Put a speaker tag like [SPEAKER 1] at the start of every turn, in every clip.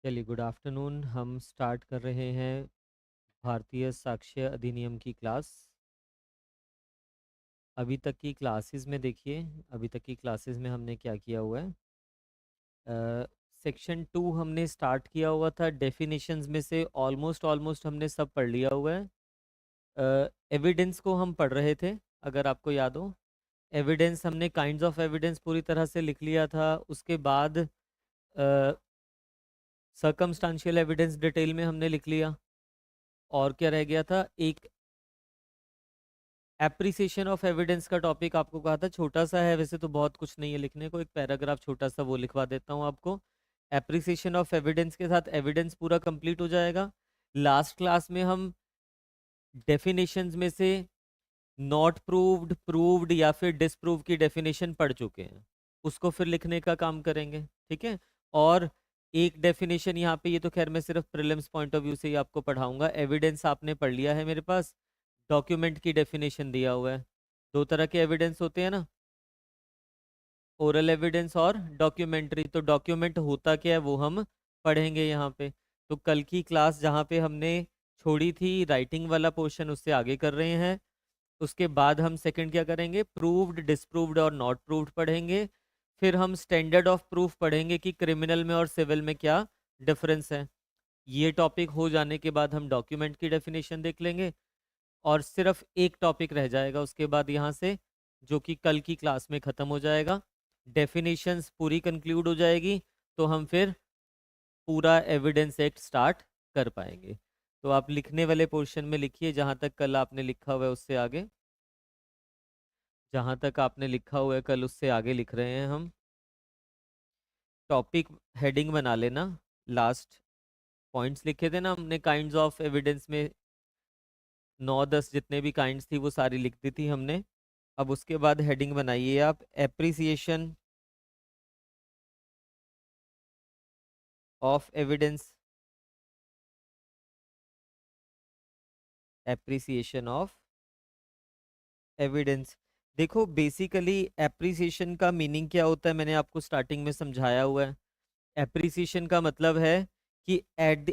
[SPEAKER 1] चलिए, good afternoon. हम start कर रहे हैं भारतीय साक्ष्य अधिनियम की क्लास। अभी तक की क्लासेस में देखिए, अभी तक की क्लासेस में हमने क्या किया हुआ है। सेक्शन 2 हमने स्टार्ट किया हुआ था। डेफिनेशंस में से ऑलमोस्ट ऑलमोस्ट हमने सब पढ़ लिया हुआ है। एविडेंस को हम पढ़ रहे थे, अगर आपको याद हो। एविडेंस हमने काइंड्स ऑफ एविडेंस पूरी तरह से लिख लिया था। उसके बाद सर्कमस्टांशियल एविडेंस डिटेल में हमने लिख लिया। और क्या रह गया था? एक एप्रिसिएशन ऑफ एविडेंस का टॉपिक आपको कहा था, छोटा सा है वैसे तो, बहुत कुछ नहीं है लिखने को। एक पैराग्राफ छोटा सा वो लिखवा देता हूँ आपको। एप्रिसिएशन ऑफ एविडेंस के साथ एविडेंस पूरा कंप्लीट हो जाएगा। लास्ट क्लास में हम डेफिनेशंस में से नॉट प्रूव्ड, प्रूव्ड या फिर डिसप्रूव की डेफिनेशन पढ़ चुके हैं। उसको फिर लिखने का काम करेंगे, ठीक है। और एक डेफिनेशन यहाँ पे, ये तो खैर मैं सिर्फ प्रीलिम्स पॉइंट ऑफ व्यू से ही आपको पढ़ाऊंगा। एविडेंस आपने पढ़ लिया है मेरे पास। डॉक्यूमेंट की डेफिनेशन दिया हुआ है। दो तरह के एविडेंस होते हैं ना, ओरल एविडेंस और डॉक्यूमेंट्री। तो डॉक्यूमेंट होता क्या है वो हम पढ़ेंगे यहाँ पे। तो कल की क्लास जहाँ पे हमने छोड़ी थी राइटिंग वाला पोर्शन, उससे आगे कर रहे हैं। उसके बाद हम सेकंड क्या करेंगे? प्रूव्ड, डिसप्रूव्ड और नॉट प्रूव्ड पढ़ेंगे। फिर हम स्टैंडर्ड ऑफ प्रूफ पढ़ेंगे कि क्रिमिनल में और सिविल में क्या डिफरेंस है। ये टॉपिक हो जाने के बाद हम डॉक्यूमेंट की डेफिनेशन देख लेंगे। और सिर्फ एक टॉपिक रह जाएगा उसके बाद यहाँ से, जो कि कल की क्लास में ख़त्म हो जाएगा। डेफिनेशंस पूरी कंक्लूड हो जाएगी तो हम फिर पूरा एविडेंस एक्ट स्टार्ट कर पाएंगे। तो आप लिखने वाले पोर्शन में लिखिए, जहाँ तक कल आपने लिखा हुआ है उससे आगे। जहाँ तक आपने लिखा हुआ है कल उससे आगे लिख रहे हैं हम। टॉपिक हेडिंग बना लेना। लास्ट पॉइंट्स लिखे थे ना हमने काइंड्स ऑफ एविडेंस में, 9-10 जितने भी काइंड्स थी वो सारी लिख दी थी हमने। अब उसके बाद हेडिंग बनाइए आप, appreciation of evidence. Appreciation of evidence. देखो, बेसिकली एप्रिसिएशन का मीनिंग क्या होता है मैंने आपको स्टार्टिंग में समझाया हुआ है। एप्रिसिएशन का मतलब है कि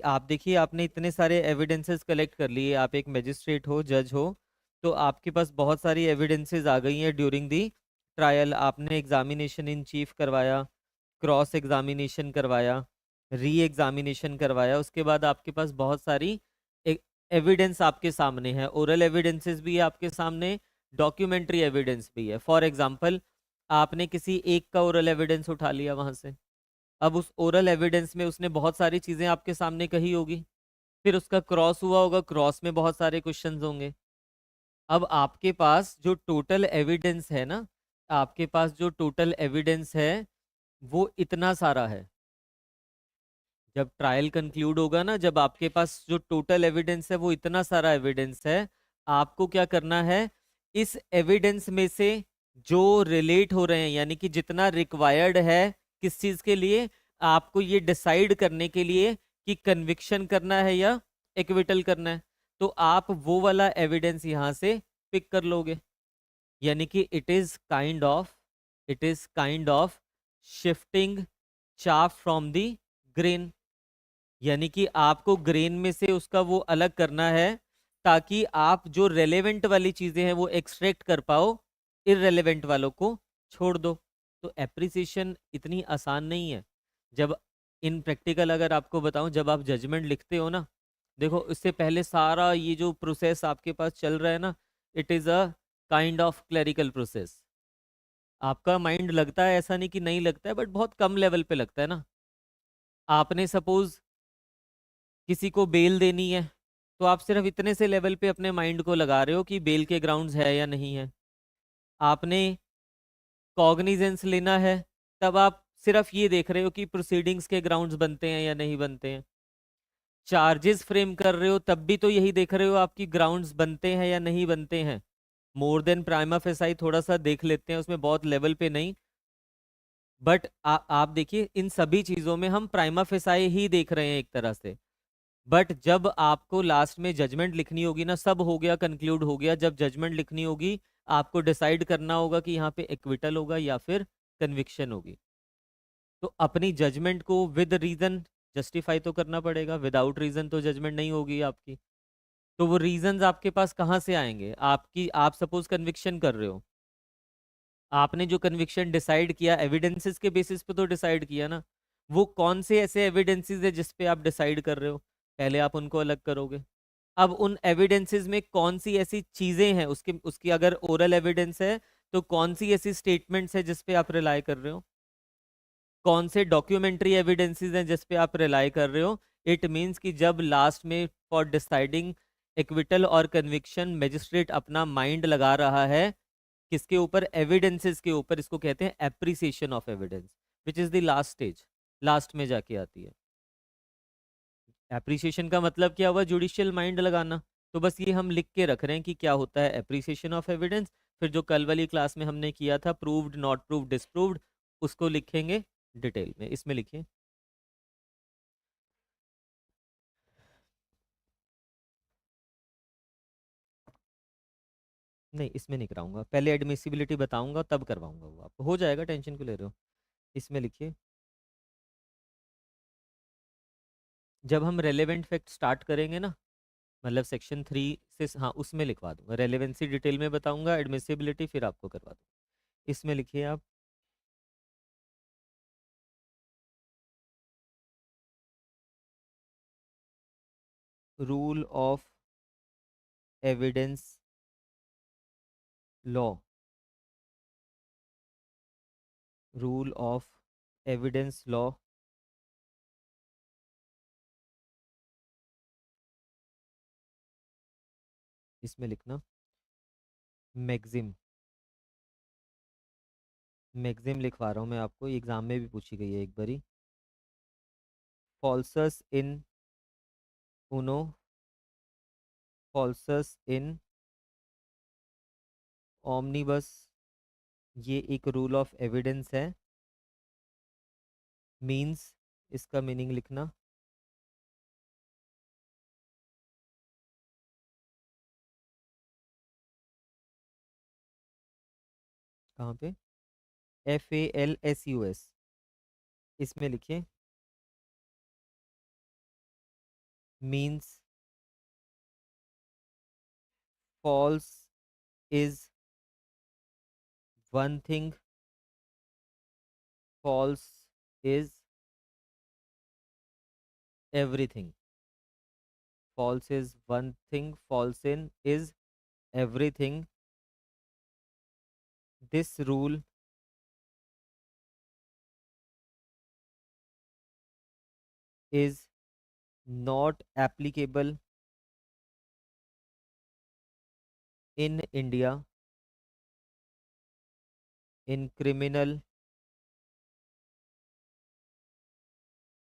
[SPEAKER 1] आप देखिए, आपने इतने सारे एविडेंसेस कलेक्ट कर लिए। आप एक मजिस्ट्रेट हो, जज हो, तो आपके पास बहुत सारी एविडेंसेस आ गई हैं ड्यूरिंग दी ट्रायल। आपने एग्जामिनेशन इन चीफ करवाया, क्रॉस एग्जामिनेशन करवाया, री एग्जामिनेशन करवाया। उसके बाद आपके पास बहुत सारी एविडेंस आपके सामने है। ओरल एविडेंसेस भी है आपके सामने, डॉक्यूमेंट्री एविडेंस भी है। फॉर एग्जाम्पल, आपने किसी एक का ओरल एविडेंस उठा लिया वहां से। अब उस ओरल एविडेंस में उसने बहुत सारी चीजें आपके सामने कही होगी। फिर उसका क्रॉस हुआ होगा, क्रॉस में बहुत सारे क्वेश्चंस होंगे। अब आपके पास जो टोटल एविडेंस है ना, आपके पास जो टोटल एविडेंस है वो इतना सारा है। जब ट्रायल कंक्लूड होगा ना, जब आपके पास जो टोटल एविडेंस है वो इतना सारा एविडेंस है, आपको क्या करना है? इस एविडेंस में से जो रिलेट हो रहे हैं, यानी कि जितना रिक्वायर्ड है किस चीज के लिए, आपको ये डिसाइड करने के लिए कि कन्विक्शन करना है या एक्विटल करना है, तो आप वो वाला एविडेंस यहां से पिक कर लोगे। यानी कि it is kind of shifting chaff from the grain. यानी कि आपको ग्रेन में से उसका वो अलग करना है, ताकि आप जो रेलेवेंट वाली चीजें हैं वो एक्सट्रैक्ट कर पाओ, इररेलेवेंट वालों को छोड़ दो। तो एप्रिसिएशन इतनी आसान नहीं है। जब इन प्रैक्टिकल अगर आपको बताऊं, जब आप जजमेंट लिखते हो ना, देखो इससे पहले सारा ये जो प्रोसेस आपके पास चल रहा है ना, it is a kind of clerical process. आपका माइंड लगता है, ऐसा नहीं कि नहीं लगता है, बट बहुत कम लेवल पे लगता है ना। आपने सपोज किसी को बेल देनी है, तो आप सिर्फ इतने से लेवल पे अपने माइंड को लगा रहे हो कि बेल के ग्राउंड्स है या नहीं है। आपने कॉग्निजेंस लेना है, तब आप सिर्फ ये देख रहे हो कि प्रोसीडिंग्स के ग्राउंड्स बनते हैं या नहीं बनते हैं। चार्जेस फ्रेम कर रहे हो, तब भी तो यही देख रहे हो आपकी ग्राउंड्स बनते हैं या नहीं बनते हैं। मोर देन प्राइमा फेसाई थोड़ा सा देख लेते हैं, उसमें बहुत लेवल पे नहीं। बट आप देखिए, इन सभी चीजों में हम प्राइमा फेसाई ही देख रहे हैं एक तरह से। बट जब आपको लास्ट में जजमेंट लिखनी होगी ना, सब हो गया, कंक्लूड हो गया, जब जजमेंट लिखनी होगी आपको डिसाइड करना होगा कि यहाँ पे एक्विटल होगा या फिर कन्विक्शन होगी। तो अपनी जजमेंट को विद रीजन जस्टिफाई तो करना पड़ेगा, विदाउट रीजन तो जजमेंट नहीं होगी आपकी। तो वो रीजंस आपके पास कहाँ से आएंगे? आपकी, आप सपोज कन्विक्शन कर रहे हो, आपने जो कन्विक्शन डिसाइड किया एविडेंसेस के बेसिस पे तो डिसाइड किया ना। वो कौन से ऐसे एविडेंसेस है जिस पे आप डिसाइड कर रहे हो? पहले आप उनको अलग करोगे। अब उन एविडेंसेस में कौन सी ऐसी चीजें हैं, उसकी उसकी अगर ओरल एविडेंस है तो कौन सी ऐसी स्टेटमेंट्स है जिस पे आप रिलाई कर रहे हो? कौन से डॉक्यूमेंट्री एविडेंसेस हैं जिस पे आप रिलाई कर रहे हो? इट मीन्स कि जब लास्ट में फॉर डिसाइडिंग एक्विटल और कन्विक्शन मजिस्ट्रेट अपना माइंड लगा रहा है किसके ऊपर? एविडेंसेस के ऊपर। इसको कहते हैं appreciation of evidence, which is the last stage, last में जाके आती है। एप्रिसिएशन का मतलब क्या हुआ? जुडिशियल माइंड लगाना। तो बस ये हम लिख के रख रहे हैं कि क्या होता है एप्रिसिएशन ऑफ एविडेंस। फिर जो कल वाली क्लास में हमने किया था प्रूव्ड, नॉट प्रूव्ड, डिसप्रूव्ड, उसको लिखेंगे डिटेल में। इसमें लिखिए। नहीं, इसमें नहीं कराऊंगा, पहले एडमिसिबिलिटी बताऊंगा तब करवाऊंगा, वो आपको हो जाएगा, टेंशन क्यों ले रहे हो। इसमें लिखिए, जब हम रेलेवेंट फैक्ट स्टार्ट करेंगे ना, मतलब सेक्शन 3 से, हाँ उसमें लिखवा दूंगा। रेलेवेंसी डिटेल में बताऊंगा, एडमिसिबिलिटी फिर आपको करवा दूंगा। इसमें लिखिए आप, rule of evidence law, rule of evidence law इसमें लिखना मैक्सिम। मैक्सिम लिखवा रहा हूँ मैं आपको, एग्जाम में भी पूछी गई है एक बारी। फॉल्सस इन उनो, फॉल्सस इन ओमनिबस, ये एक रूल ऑफ एविडेंस है। मीन्स, इसका मीनिंग लिखना, कहाँ पे? FALSUS, इसमें लिखिए means false is one thing, false is everything, false is one thing, false in is everything. This rule is not applicable in India in criminal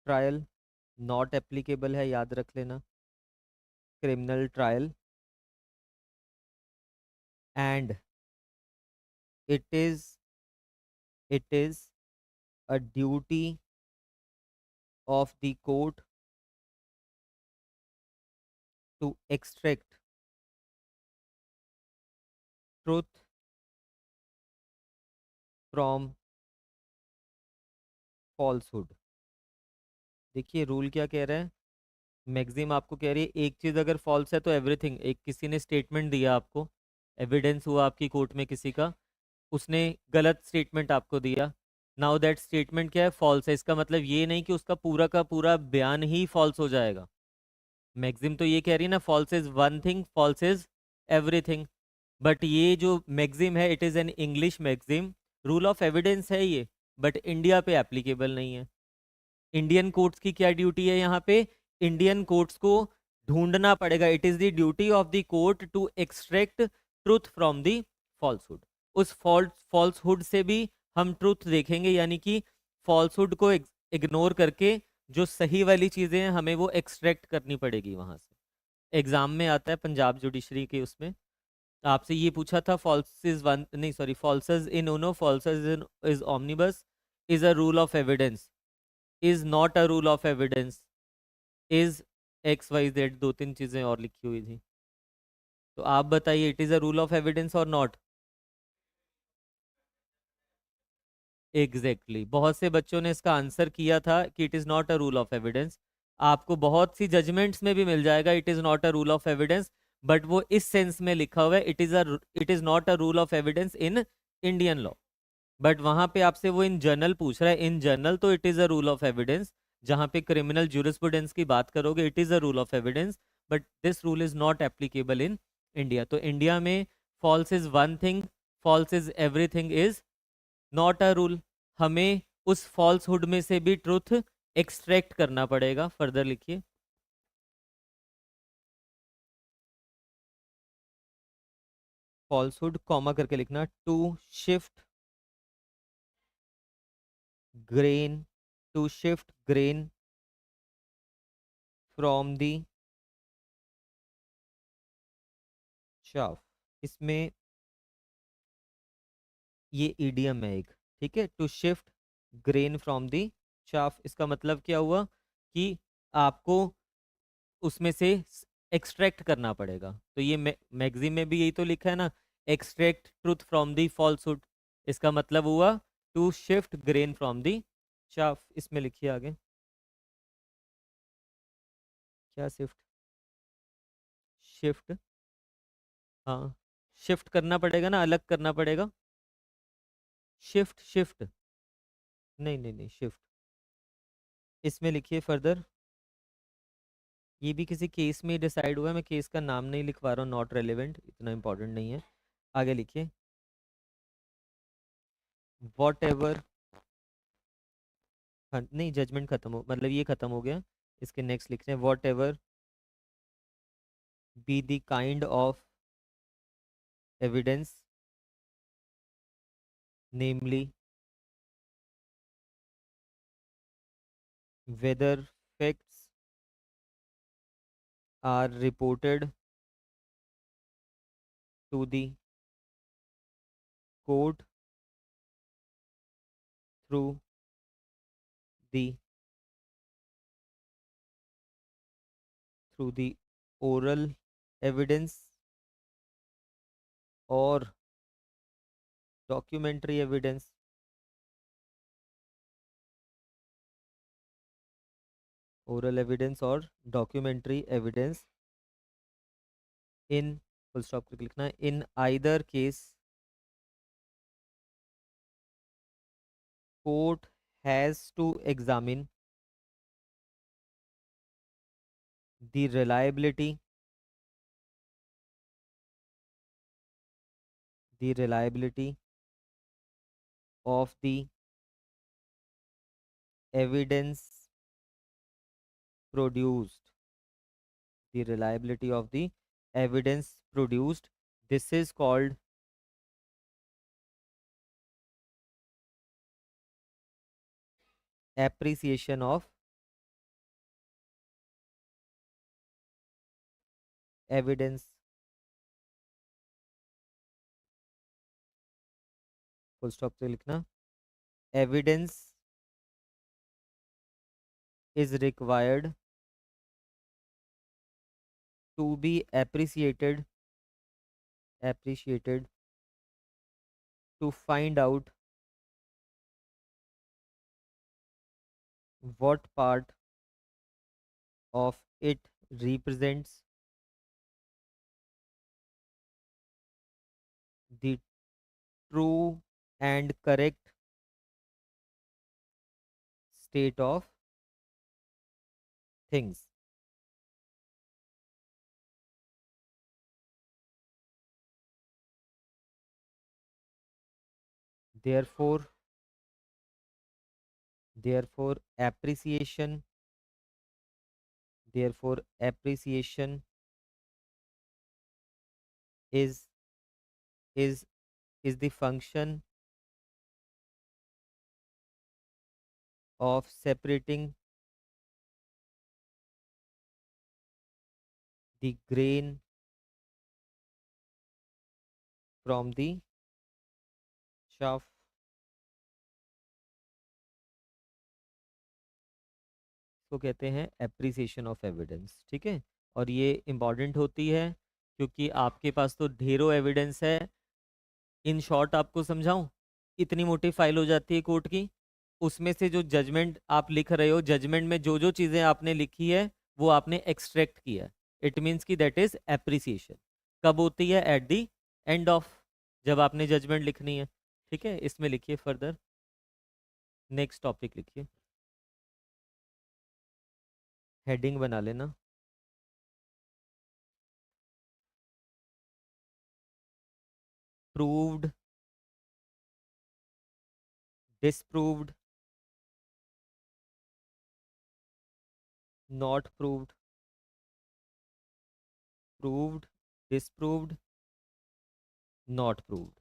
[SPEAKER 1] trial, not applicable है, याद रख लेना, criminal trial, and it is it is a duty of the court to extract truth from falsehood। देखिए rule क्या कह रहा है, maxim आपको कह रही है एक चीज अगर फॉल्स है तो एवरीथिंग। एक किसी ने स्टेटमेंट दिया आपको, एविडेंस हुआ आपकी कोर्ट में किसी का, उसने गलत स्टेटमेंट आपको दिया। नाउ दैट स्टेटमेंट क्या है? फॉल्स है। इसका मतलब ये नहीं कि उसका पूरा का पूरा बयान ही फॉल्स हो जाएगा। मैक्सिम तो ये कह रही है ना, false is one thing, false is everything. But ये जो मैक्सिम है it is an English maxim, rule of evidence है ये, बट इंडिया पे एप्लीकेबल नहीं है। इंडियन कोर्ट्स की क्या ड्यूटी है यहाँ पे? इंडियन कोर्ट्स को ढूंढना पड़ेगा। It is the duty of the court to extract truth from the falsehood. उस फॉल्सहुड से भी हम ट्रूथ देखेंगे, यानी कि फॉल्सहुड को इग्नोर करके जो सही वाली चीजें हैं हमें वो एक्सट्रैक्ट करनी पड़ेगी वहां से। एग्जाम में आता है पंजाब जुडिशरी के उसमें, आपसे ये पूछा था फॉल्स इज वन, नहीं सॉरी, फॉल्सस इन उनो, फॉल्सस इन इज ओमनिबस, is a rule of evidence, is not a rule of evidence, is XYZ, दो तीन चीजें और लिखी हुई थी। तो आप बताइए, it is a rule of evidence और नॉट? एग्जैक्टली बहुत से बच्चों ने इसका आंसर किया था कि it is not a rule of evidence. आपको बहुत सी जजमेंट्स में भी मिल जाएगा it is not a rule of evidence, but वो इस सेंस में लिखा हुआ है it is not a rule of evidence in Indian law. But वहां पे आपसे वो इन जनरल पूछ रहा है, इन जनरल तो it is a rule of evidence. जहां पे क्रिमिनल ज्यूरिस्प्रूडेंस की बात करोगे it is a rule of evidence, but this rule is not applicable in India. तो इंडिया में false is one thing, false is everything is not a rule. हमें उस falsehood में से भी ट्रुथ एक्सट्रैक्ट करना पड़ेगा। फर्दर लिखिए। फॉल्सहुड कॉमा करके लिखना, to shift grain, to shift grain from the chaff। इसमें ये ईडियम है एक, ठीक है। To shift grain from the chaff, इसका मतलब क्या हुआ कि आपको उसमें से एक्सट्रैक्ट करना पड़ेगा। तो ये मैगजीन में भी यही तो लिखा है ना, extract truth from the falsehood. इसका मतलब हुआ to shift grain from the chaff। इसमें लिखिए आगे क्या शिफ्ट, शिफ्ट, हाँ शिफ्ट करना पड़ेगा ना, अलग करना पड़ेगा। शिफ्ट शिफ्ट, नहीं नहीं नहीं, शिफ्ट। इसमें लिखिए फर्दर। ये भी किसी केस में डिसाइड हुआ है, मैं केस का नाम नहीं लिखवा रहा हूँ, नॉट रेलेवेंट, इतना इंपॉर्टेंट नहीं है। आगे लिखिए, वॉट एवर, नहीं जजमेंट खत्म हो, मतलब ये खत्म हो गया। इसके नेक्स्ट लिखते हैं, whatever be the kind of evidence, namely whether facts are reported to the court through the oral evidence और डॉक्यूमेंट्री एविडेंस, ओरल एविडेंस और documentary evidence in, full stop करके लिखना है, in either case court has to examine the reliability of the evidence produced, the reliability of the evidence produced, this is called appreciation of evidence, full stop से लिखना, evidence is required to be appreciated to find out what part of it represents the true and correct state of things। Therefore, therefore appreciation, appreciation is is is the function of separating the grain from the chaff। इसको कहते हैं appreciation of evidence, ठीक है। और ये important होती है क्योंकि आपके पास तो ढेरों एविडेंस है। इन शॉर्ट आपको समझाऊं, इतनी मोटी फाइल हो जाती है कोर्ट की, उसमें से जो जजमेंट आप लिख रहे हो, जजमेंट में जो जो चीज़ें आपने लिखी है वो आपने एक्सट्रैक्ट किया है। इट मीन्स कि दैट इज एप्रिसिएशन। कब होती है? एट द एंड ऑफ, जब आपने जजमेंट लिखनी है। ठीक है, इसमें लिखिए फर्दर, नेक्स्ट टॉपिक लिखिए, हेडिंग बना लेना। Proved, disproved, not proved, proved, disproved, not proved.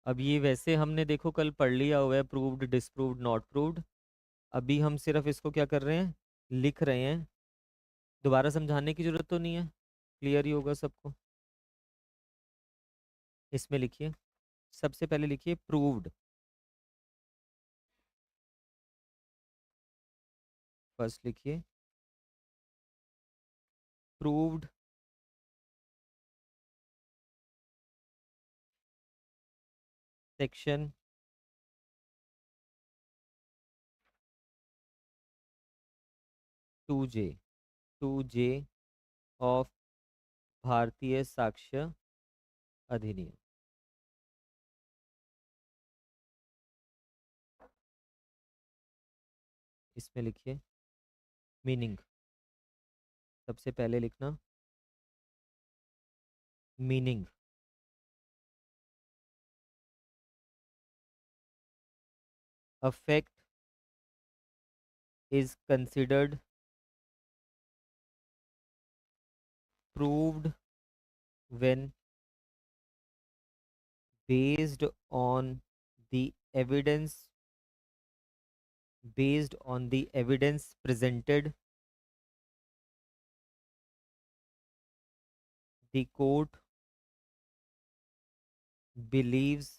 [SPEAKER 1] अब ये वैसे हमने देखो कल पढ़ लिया हुआ है, प्रूव्ड, डिसप्रूव्ड, नॉट प्रूव्ड। अभी हम सिर्फ इसको क्या कर रहे हैं, लिख रहे हैं। दोबारा समझाने की जरूरत तो नहीं है, क्लियर ही होगा सबको। इसमें लिखिए, सबसे पहले लिखिए प्रूव्ड, फर्स्ट लिखिए proved, section 2J, 2J of भारतीय साक्ष्य अधिनियम। इसमें लिखिए मीनिंग, सबसे पहले लिखना meaning. Affect is considered proved when based on the evidence, based on the evidence presented, the court believes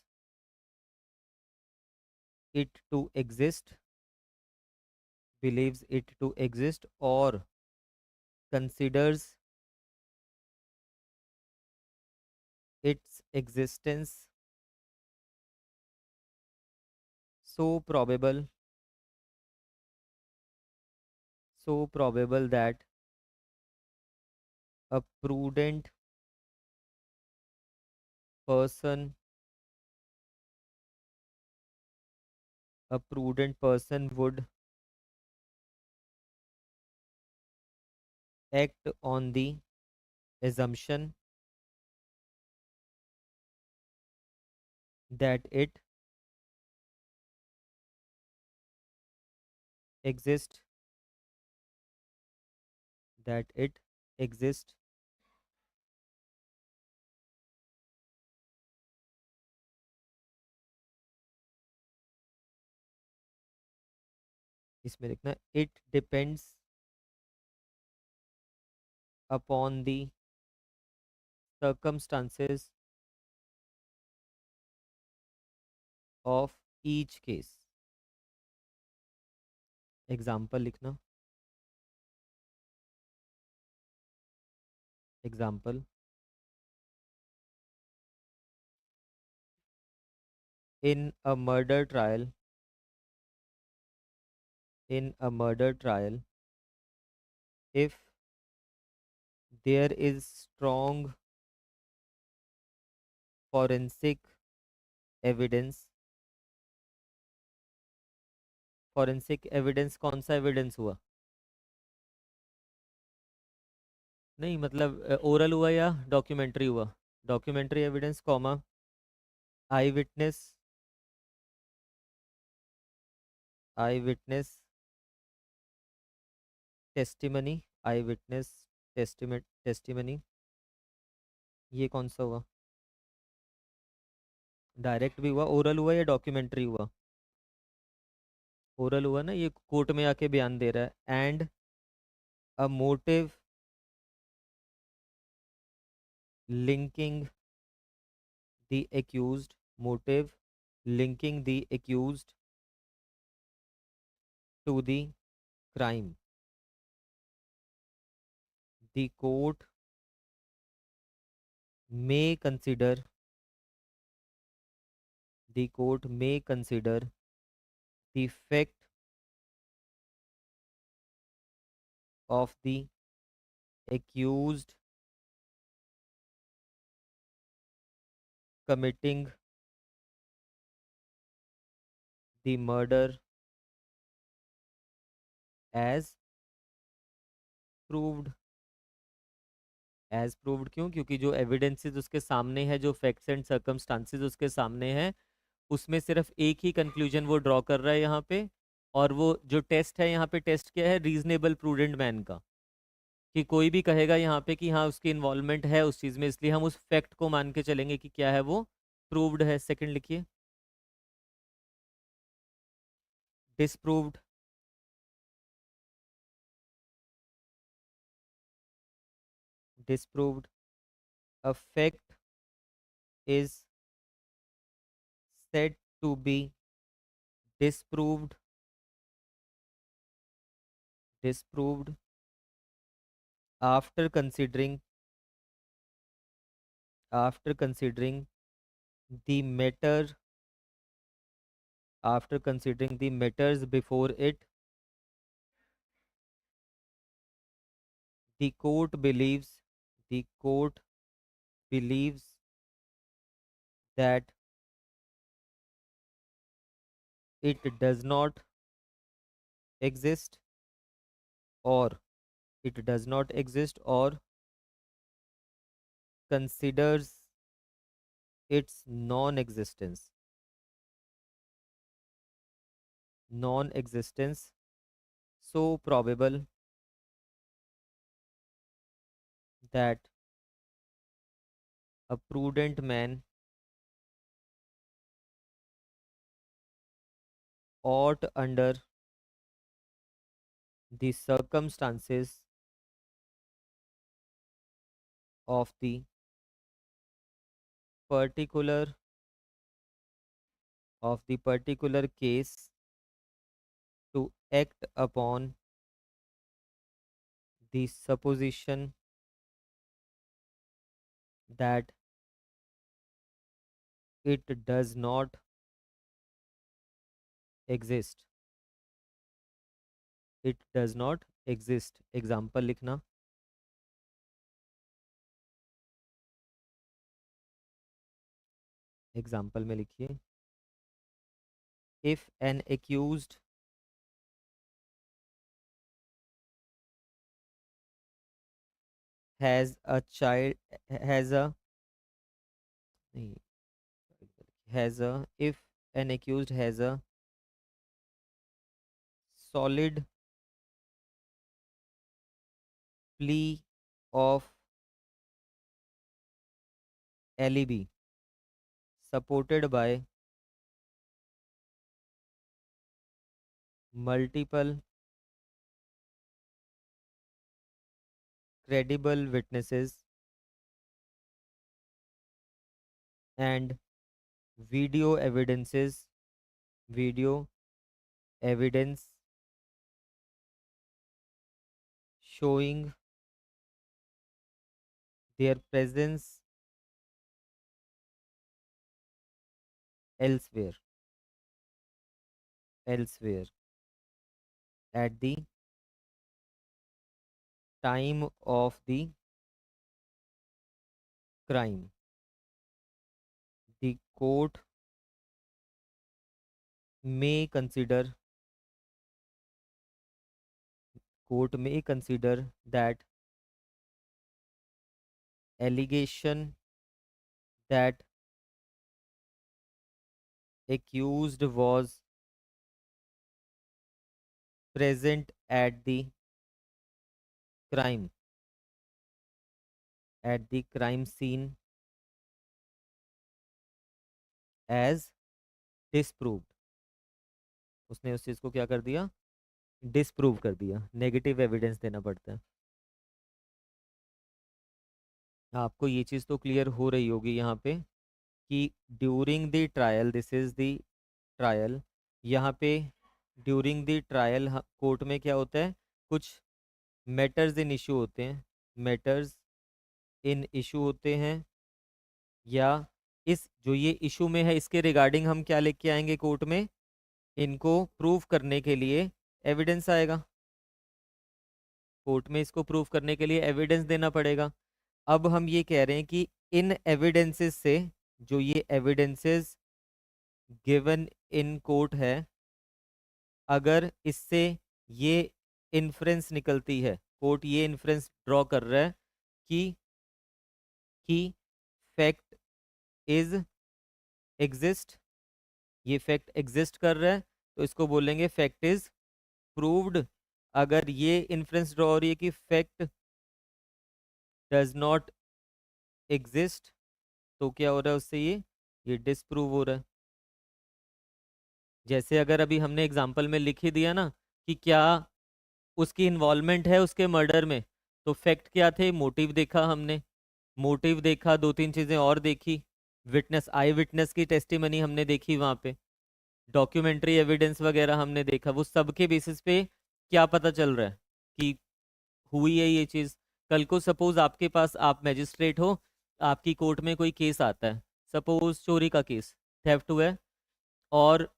[SPEAKER 1] it to exist, believes it to exist, or considers its existence so probable, so probable that a prudent person, a prudent person would act on the assumption that it exists, that it exists इसमें लिखना it depends upon the circumstances of each case। Example लिखना, example in a murder trial, in a murder trial, if there is strong forensic evidence, forensic evidence कौन सा evidence हुआ? नहीं मतलब oral हुआ या डॉक्यूमेंट्री हुआ? डॉक्यूमेंट्री एविडेंस कॉमा आई witness, आई witness testimony, आई witness testimony, ये कौन सा हुआ? डायरेक्ट भी हुआ, ओरल हुआ या डॉक्यूमेंट्री हुआ? ओरल हुआ ना, ये कोर्ट में आके बयान दे रहा है। And a motive linking the accused, motive linking the accused to the crime, the court may consider the court may consider the fact of the accused committing the murder as proved। As proved क्यों? क्योंकि जो evidences उसके सामने है, जो facts and circumstances उसके सामने है, उसमें सिर्फ एक ही कंक्लूजन वो ड्रॉ कर रहा है यहाँ पे। और वो जो टेस्ट है यहाँ पे, टेस्ट क्या है? रीजनेबल प्रूडेंट मैन का। कि कोई भी कहेगा यहाँ पे कि हाँ उसकी इन्वॉल्वमेंट है उस चीज़ में, इसलिए हम उस फैक्ट को मान के चलेंगे कि क्या है वो, प्रूव्ड है। सेकंड लिखिए, disproved. Disproved, a fact is said to be disproved, disproved after considering, after considering the matter, after considering the matters before it. The court believes, the court believes that it does not exist, or it does not exist, or considers its non-existence, non-existence so probable that a prudent man ought, under the circumstances of the particular, of the particular case, to act upon the supposition that it does not exist, it does not exist। Example लिखना। Example में लिखिए, if an accused has a child, has a, नहीं, has a, if an accused has a solid plea of alibi supported by multiple credible witnesses and video evidences, video evidence showing their presence elsewhere, elsewhere at the time of the crime. The court may consider, court may consider that allegation that accused was present at the crime, at the crime scene as disproved। उसने उस चीज को क्या कर दिया? Disprove कर दिया। Negative evidence देना पड़ता है। आपको ये चीज़ तो क्लियर हो रही होगी यहाँ पे कि during the trial, this is the trial, यहाँ पे ड्यूरिंग द ट्रायल कोर्ट में क्या होता है? कुछ मैटर्स इन इशू होते हैं, मैटर्स इन इशू होते हैं, या इस जो ये इशू में है इसके रिगार्डिंग हम क्या लेके आएंगे कोर्ट में, इनको प्रूव करने के लिए एविडेंस आएगा। कोर्ट में इसको प्रूव करने के लिए एविडेंस देना पड़ेगा। अब हम ये कह रहे हैं कि इन एविडेंसेस से, जो ये एविडेंसेस गिवन इन कोर्ट है, अगर इससे ये इन्फ्रेंस निकलती है, कोर्ट ये इन्फ्रेंस ड्रॉ कर रहा है कि फैक्ट इज एग्जिस्ट, ये फैक्ट एग्जिस्ट कर रहा है, तो इसको बोलेंगे फैक्ट इज प्रूव्ड। अगर ये इन्फ्रेंस ड्रॉ हो रही है कि फैक्ट डज नॉट एग्जिस्ट, तो क्या हो रहा है उससे, ये डिसप्रूव हो रहा है। जैसे अगर अभी हमने एग्जाम्पल में लिख ही दिया ना कि क्या उसकी इन्वॉल्वमेंट है उसके मर्डर में, तो फैक्ट क्या थे, मोटिव देखा हमने, मोटिव देखा, दो तीन चीज़ें और देखी, विटनेस, आई विटनेस की टेस्टिमनी हमने देखी वहाँ पे, डॉक्यूमेंट्री एविडेंस वगैरह हमने देखा, वो सब के बेसिस पे क्या पता चल रहा है कि हुई है ये चीज़। कल को सपोज आपके पास, आप मैजिस्ट्रेट हो, आपकी कोर्ट में कोई केस आता है, सपोज चोरी का केस, थेफ्ट हुआ है, और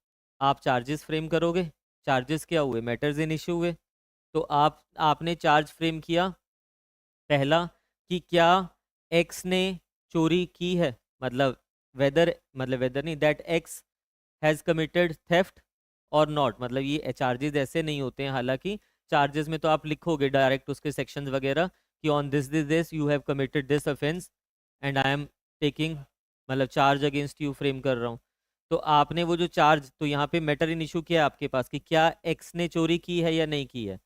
[SPEAKER 1] आप चार्जेस फ्रेम करोगे। चार्जेस क्या हुए, मैटर्स इन इशू हुए। तो आपने चार्ज फ्रेम किया, पहला कि क्या एक्स ने चोरी की है, मतलब वेदर नहीं, that x has committed theft और नॉट, मतलब ये चार्जेस ऐसे नहीं होते हैं, हालांकि चार्जेस में तो आप लिखोगे डायरेक्ट उसके सेक्शंस वगैरह कि on this you have committed this offence and I am taking, मतलब चार्ज अगेंस्ट यू फ्रेम कर रहा हूँ। तो आपने वो जो चार्ज, तो यहाँ पे मैटर इन इशू क्या है आपके पास कि क्या एक्स ने चोरी की है या नहीं की है।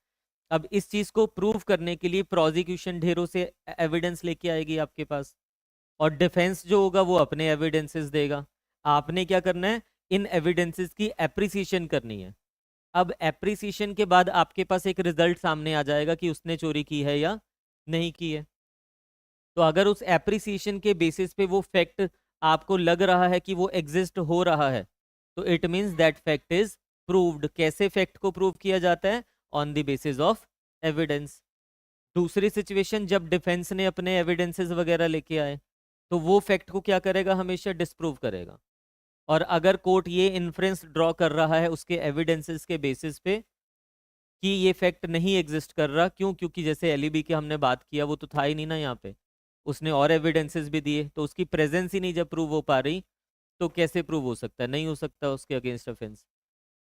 [SPEAKER 1] अब इस चीज को प्रूव करने के लिए प्रोसिक्यूशन ढेरों से एविडेंस लेके आएगी आपके पास, और डिफेंस जो होगा वो अपने एविडेंसेस देगा। आपने क्या करना है, इन एविडेंसेस की एप्रिसिएशन करनी है। अब एप्रिसिएशन के बाद आपके पास एक रिजल्ट सामने आ जाएगा कि उसने चोरी की है या नहीं की है। तो अगर उस एप्रिसिएशन के बेसिस पे वो फैक्ट आपको लग रहा है कि वो एग्जिस्ट हो रहा है, तो it means that fact is proved. कैसे फैक्ट को प्रूव किया जाता है, on the basis of evidence. दूसरी सिचुएशन, जब डिफेंस ने अपने एविडेंसेस वगैरह लेके आए, तो वो फैक्ट को क्या करेगा, हमेशा डिस्प्रूव करेगा। और अगर कोर्ट ये इन्फ्रेंस ड्रॉ कर रहा है उसके एविडेंसेस के बेसिस पे कि ये फैक्ट नहीं एग्जिस्ट कर रहा, क्यों, क्योंकि जैसे एलिबी की हमने बात किया, वो तो था ही नहीं ना यहाँ पे, उसने और एविडेंसेस भी दिए, तो उसकी प्रेजेंस ही नहीं जब प्रूव हो पा रही, तो कैसे प्रूव हो सकता है, नहीं हो सकता उसके अगेंस्ट ऑफेंस।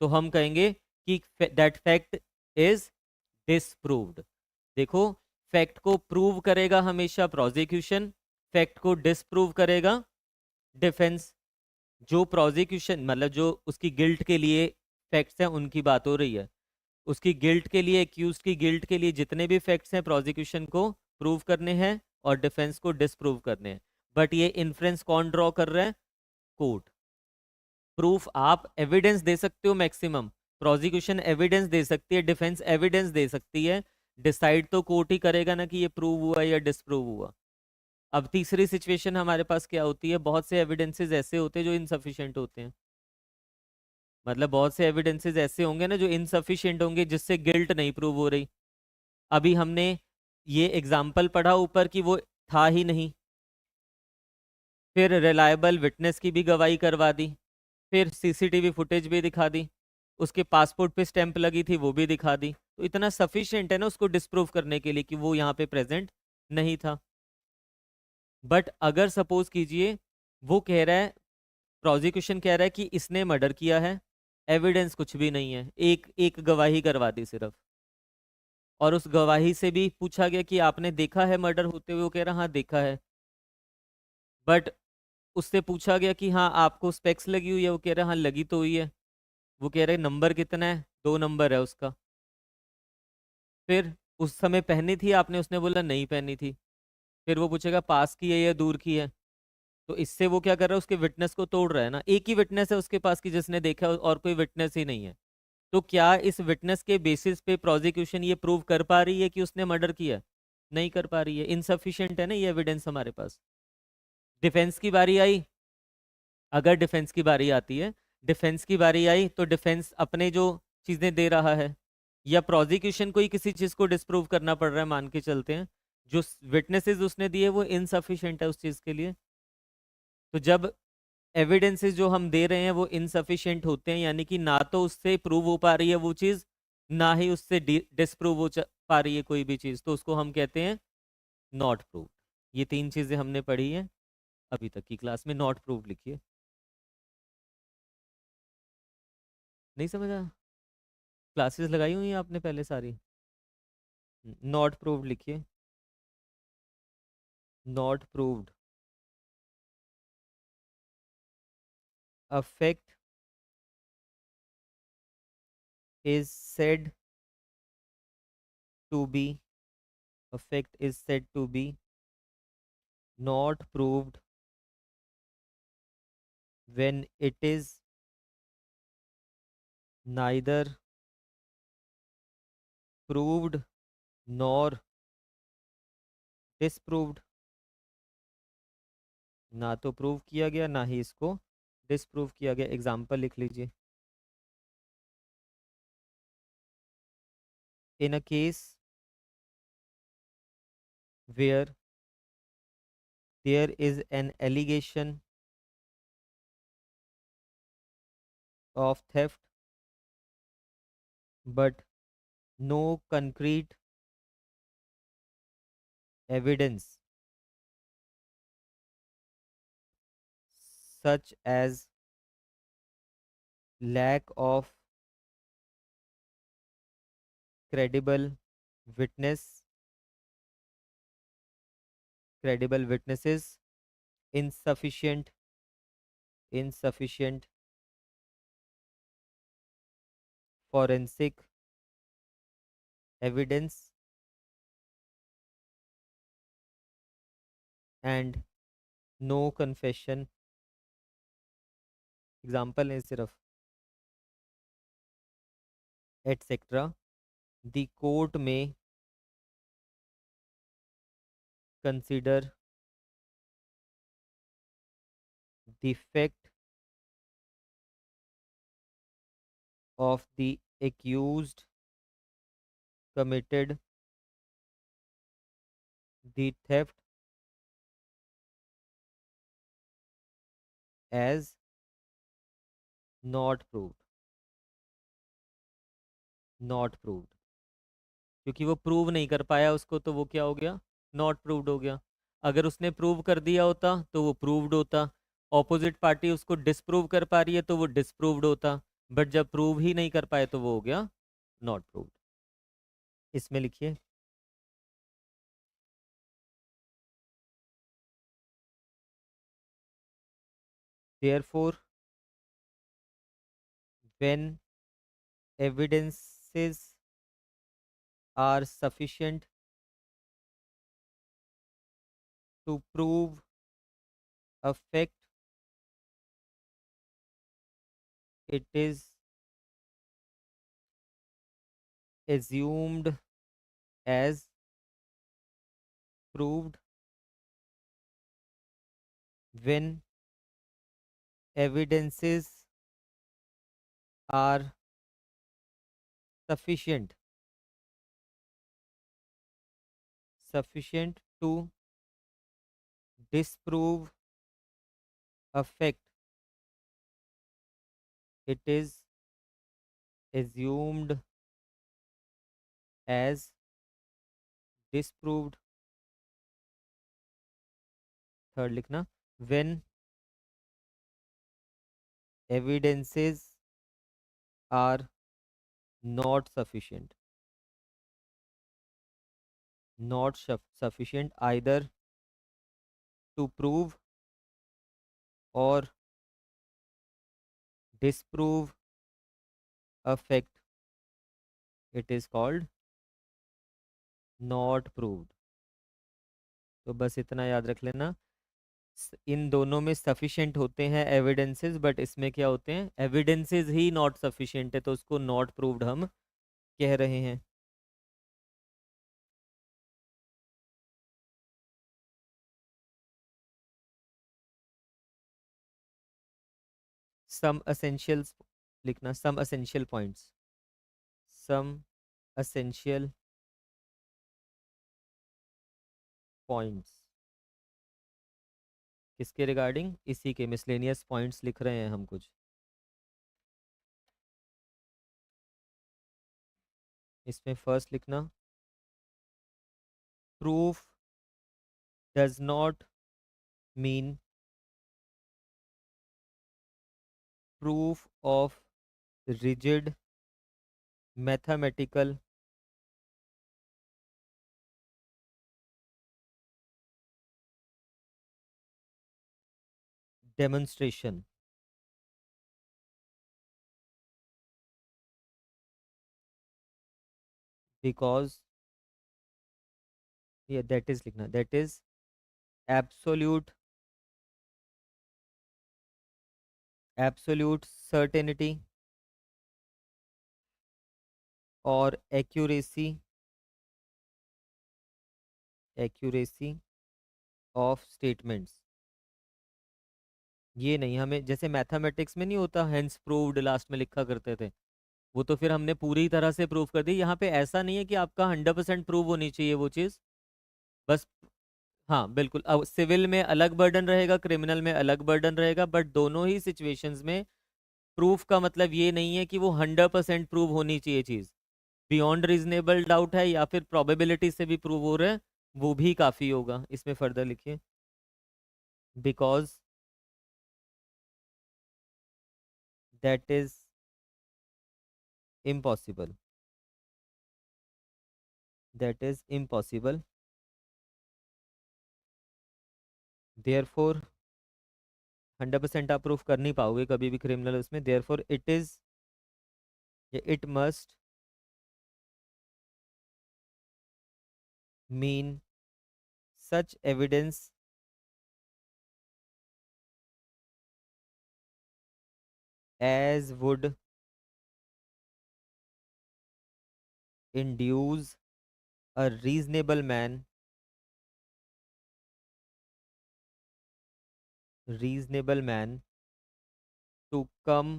[SPEAKER 1] तो हम कहेंगे कि दैट फैक्ट इज डिसप्रूव्ड। देखो, फैक्ट को प्रूव करेगा हमेशा प्रोसिक्यूशन, फैक्ट को डिसप्रूव करेगा डिफेंस। जो प्रोसिक्यूशन, मतलब जो उसकी गिल्ट के लिए फैक्ट्स हैं उनकी बात हो रही है, उसकी गिल्ट के लिए, एक्यूज की गिल्ट के लिए जितने भी फैक्ट्स हैं प्रोसिक्यूशन को प्रूव करने हैं और डिफेंस को डिसप्रूव करने हैं। बट ये इन्फ्रेंस कौन ड्रॉ कर रहा है, कोर्ट। प्रूफ आप एविडेंस दे सकते हो मैक्सिमम, प्रोसिक्यूशन एविडेंस दे सकती है, डिफेंस एविडेंस दे सकती है, डिसाइड तो कोर्ट ही करेगा ना कि ये प्रूव हुआ या डिसप्रूव हुआ। अब तीसरी सिचुएशन हमारे पास क्या होती है, बहुत से एविडेंसेस ऐसे होते हैं जो इनसफिशिएंट होते हैं, मतलब बहुत से एविडेंसेस ऐसे होंगे ना जो इनसफिशिएंट होंगे, जिससे गिल्ट नहीं प्रूव हो रही। अभी हमने ये एग्जाम्पल पढ़ा ऊपर कि वो था ही नहीं, फिर रिलायबल विटनेस की भी गवाही करवा दी, फिर सीसीटीवी फुटेज भी दिखा दी, उसके पासपोर्ट पे स्टैंप लगी थी वो भी दिखा दी, तो इतना सफिशिएंट है ना उसको डिस्प्रूव करने के लिए कि वो यहाँ पे प्रेजेंट नहीं था। बट अगर सपोज कीजिए वो कह रहा है, प्रोसिक्यूशन कह रहा है कि इसने मर्डर किया है, एविडेंस कुछ भी नहीं है, एक एक गवाही करवा दी सिर्फ, और उस गवाही से भी पूछा गया कि आपने देखा है मर्डर होते हुए, वो कह रहा हाँ देखा है। बट उससे पूछा गया कि हाँ आपको स्पेक्स लगी हुई है, वो कह रहा हाँ लगी तो हुई है। वो कह रहे नंबर कितना है, 2 नंबर है उसका। फिर उस समय पहनी थी आपने, उसने बोला नहीं पहनी थी। फिर वो पूछेगा पास की है या दूर की है, तो इससे वो क्या कर रहा है, उसके विटनेस को तोड़ रहा है ना। एक ही विटनेस है उसके पास की जिसने देखा, और कोई विटनेस ही नहीं है। तो क्या इस विटनेस के बेसिस पे प्रोसिक्यूशन ये प्रूव कर पा रही है कि उसने मर्डर किया, नहीं कर पा रही है, इनसफिशिएंट है ना ये एविडेंस हमारे पास। डिफेंस की बारी आई, अगर डिफेंस की बारी आती है, डिफेंस की बारी आई तो डिफेंस अपने जो चीजें दे रहा है, या प्रोसिक्यूशन को ही किसी चीज को डिस्प्रूव करना पड़ रहा है, मान के चलते हैं जो विटनेसेस उसने दिए वो इनसफिशिएंट है उस चीज के लिए, तो जब एविडेंसेस जो हम दे रहे हैं वो इनसफिशिएंट होते हैं, यानी कि ना तो उससे प्रूव हो पा रही है वो चीज, ना ही उससे डिसप्रूव हो पा रही है कोई भी चीज, तो उसको हम कहते हैं नॉट प्रूव्ड। ये तीन चीजें हमने पढ़ी हैं अभी तक की क्लास में। नॉट प्रूव्ड लिखिए। नहीं समझा? क्लासेस लगाई हुई हैं आपने पहले सारी? नॉट प्रूव्ड लिखिए। Not proved. A fact is said to be, a fact is said to be not proved when it is neither proved nor disproved। ना तो प्रूव किया गया, ना ही इसको डिसप्रूव किया गया। एग्जाम्पल लिख लीजिए। In a case where there is an allegation of theft but no concrete evidence, such as lack of credible witness, credible witnesses, insufficient forensic evidence, and no confession। Example है सिर्फ, etcetera. The court में consider the fact of the accused committed the theft as not proved। Not proved, क्योंकि वो prove नहीं कर पाया उसको, तो वो क्या हो गया? नॉट प्रूव्ड हो गया। अगर उसने प्रूव कर दिया होता तो वो प्रूव्ड होता। ऑपोजिट पार्टी उसको डिसप्रूव कर पा रही है तो वो डिसप्रूव्ड होता। बट जब प्रूव ही नहीं कर पाए तो वो हो गया नॉट प्रूव्ड। इसमें लिखिए। Therefore, when evidences are sufficient to prove a fact, it is assumed as proved when evidences are sufficient to disprove a fact, it is assumed as disproved। Third लिखना, when evidences are not sufficient, sufficient either to prove or disprove a fact, it is called not proved। तो बस इतना याद रख लेना। इन दोनों में sufficient होते हैं एविडेंसेस, बट इसमें क्या होते हैं? एविडेंसेस ही नॉट सफिशिएंट है, तो उसको नॉट प्रूव्ड हम कह रहे हैं। सम असेंशियल्स लिखना, सम असेंशियल पॉइंट्स। सम असेंशियल पॉइंट्स किसके रिगार्डिंग? इसी के मिसलेनियस पॉइंट्स लिख रहे हैं हम कुछ। इसमें फर्स्ट लिखना, proof does not mean proof of rigid mathematical demonstration because, yeah, that is लिखना, that is absolute certainty or accuracy of statements। ये नहीं, हमें जैसे मैथमेटिक्स में नहीं होता हेंस प्रूव्ड लास्ट में लिखा करते थे, वो तो फिर हमने पूरी तरह से प्रूव कर दी। यहाँ पे ऐसा नहीं है कि आपका 100% प्रूव होनी चाहिए वो चीज़, बस। हाँ बिल्कुल, अब सिविल में अलग बर्डन रहेगा, क्रिमिनल में अलग बर्डन रहेगा, बट दोनों ही सिचुएशंस में प्रूफ का मतलब ये नहीं है कि वो 100% प्रूव होनी चाहिए चीज़। बियॉन्ड रीजनेबल डाउट है या फिर प्रोबेबिलिटी से भी प्रूव हो रहा है, वो भी काफ़ी होगा। इसमें फर्दर लिखिए, because that is impossible, that is impossible, therefore 100% आप प्रूफ कर नहीं पाओगे कभी भी क्रिमिनल उसमें, therefore it is, it must mean such evidence as would induce a reasonable man to come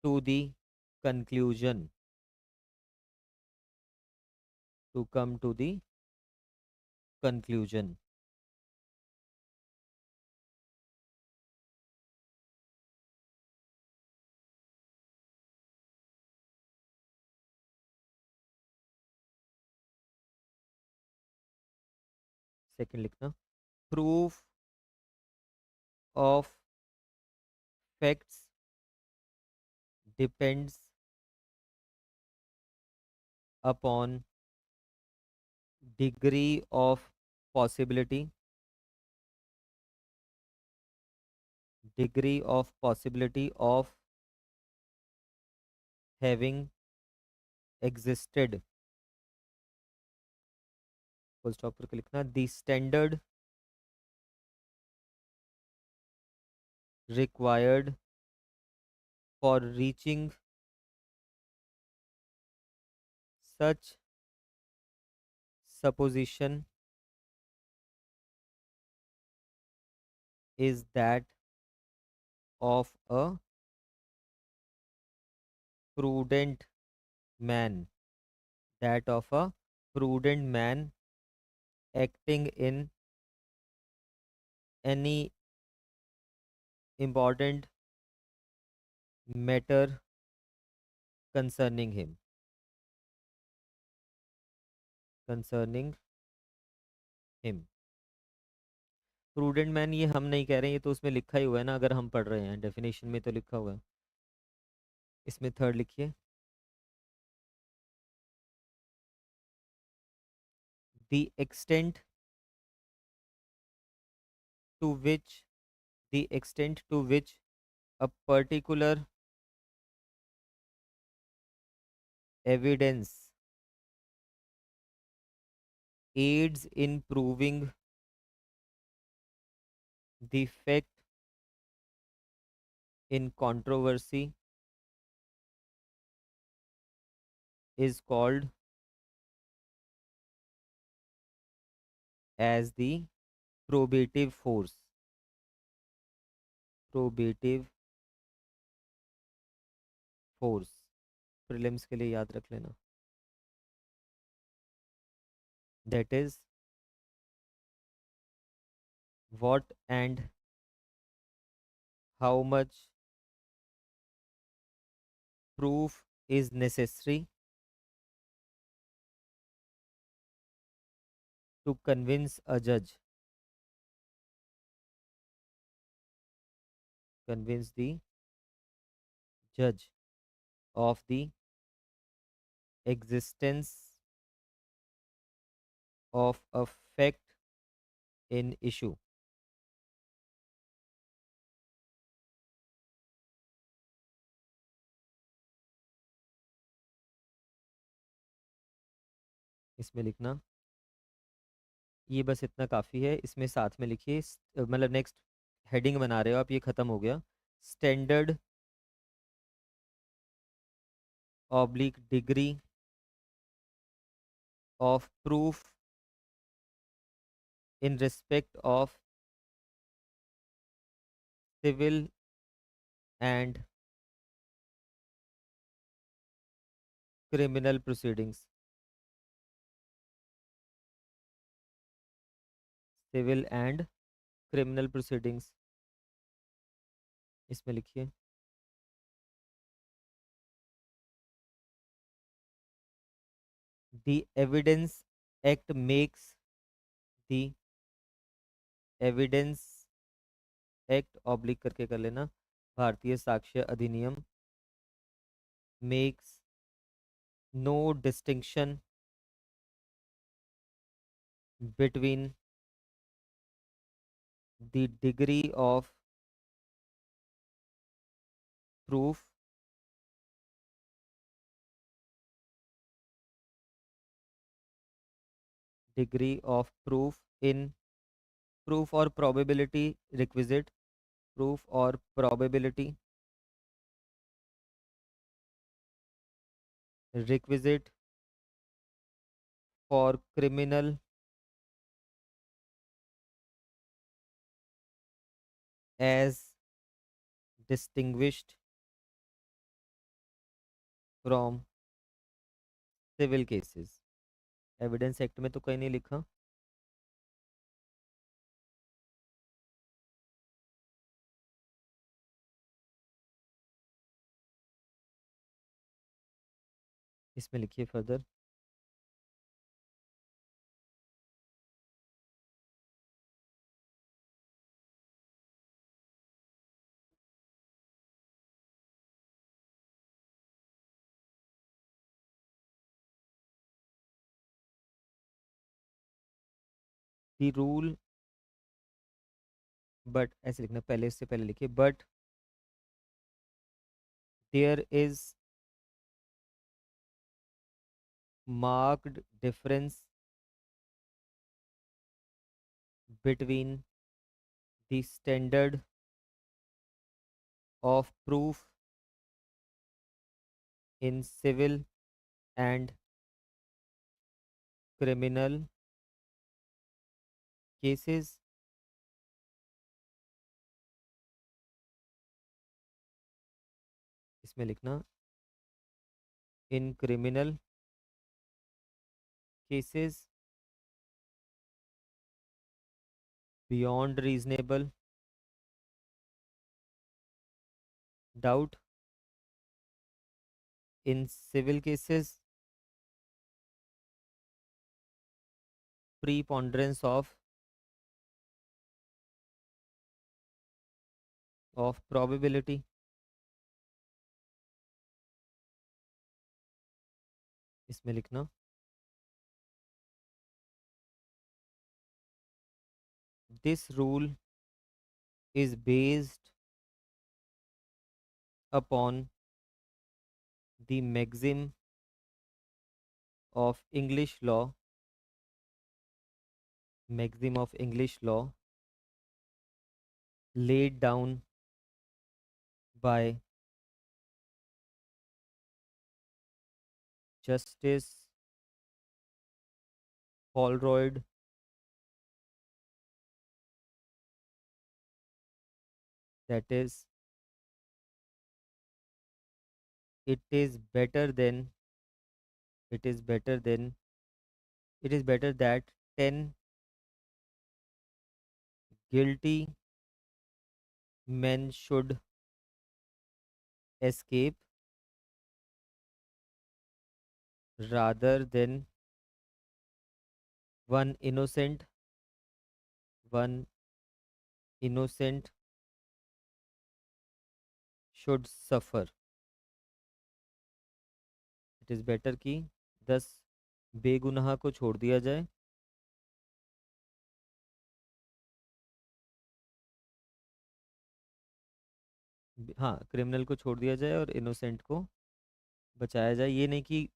[SPEAKER 1] to the conclusion, to come to the conclusion। Second लिखना, proof of facts depends upon degree of possibility, degree of possibility of having existed, full stop करके लिखना, the standard required for reaching such supposition is that of a prudent man, that of a prudent man acting in any important matter concerning him, concerning him। Prudent man ये हम नहीं कह रहे हैं, ये तो उसमें लिखा ही हुआ है ना, अगर हम पढ़ रहे हैं डेफिनेशन में तो लिखा हुआ है। इसमें थर्ड लिखिए, the extent to which, the extent to which a particular evidence aids in proving the fact in controversy is called as the probative force, probative force। Prelims के लिए याद रख लेना, that is what and how much proof is necessary to convince the judge of the existence of a fact in issue. इसमें लिखना, ये बस इतना काफ़ी है। इसमें साथ में लिखिए मतलब नेक्स्ट हेडिंग बना रहे हो आप, ये ख़त्म हो गया। Standard oblique degree of proof in respect of civil and criminal proceedings. Civil and criminal proceedings, इसमें लिखिए। The evidence act makes the evidence act oblique करके कर लेना, Bharatiya Sakshya Adhiniyam makes no distinction between the degree of proof degree of proof in proof or probability requisite, proof or probability requisite for criminal as distinguished from civil cases। Evidence act में तो कहीं नहीं लिखा। इसमें लिखिए फर्दर। द रूल, बट ऐसे लिखना, पहले इससे पहले लिखिए but there is marked difference between the standard of proof in civil and criminal cases. इसमें लिखना, in criminal cases beyond reasonable doubt, in civil cases preponderance of probability। इसमें लिखना, this rule is based upon the maxim of English law, laid down by Justice Holroyd, that is, it is better than it is better than it is better that 10 guilty men should escape rather than one one innocent should suffer. It is better कि 10 बेगुनाह को छोड़ दिया जाए हाँ, criminal को छोड़ दिया जाए और इनोसेंट को बचाया जाए। ये नहीं कि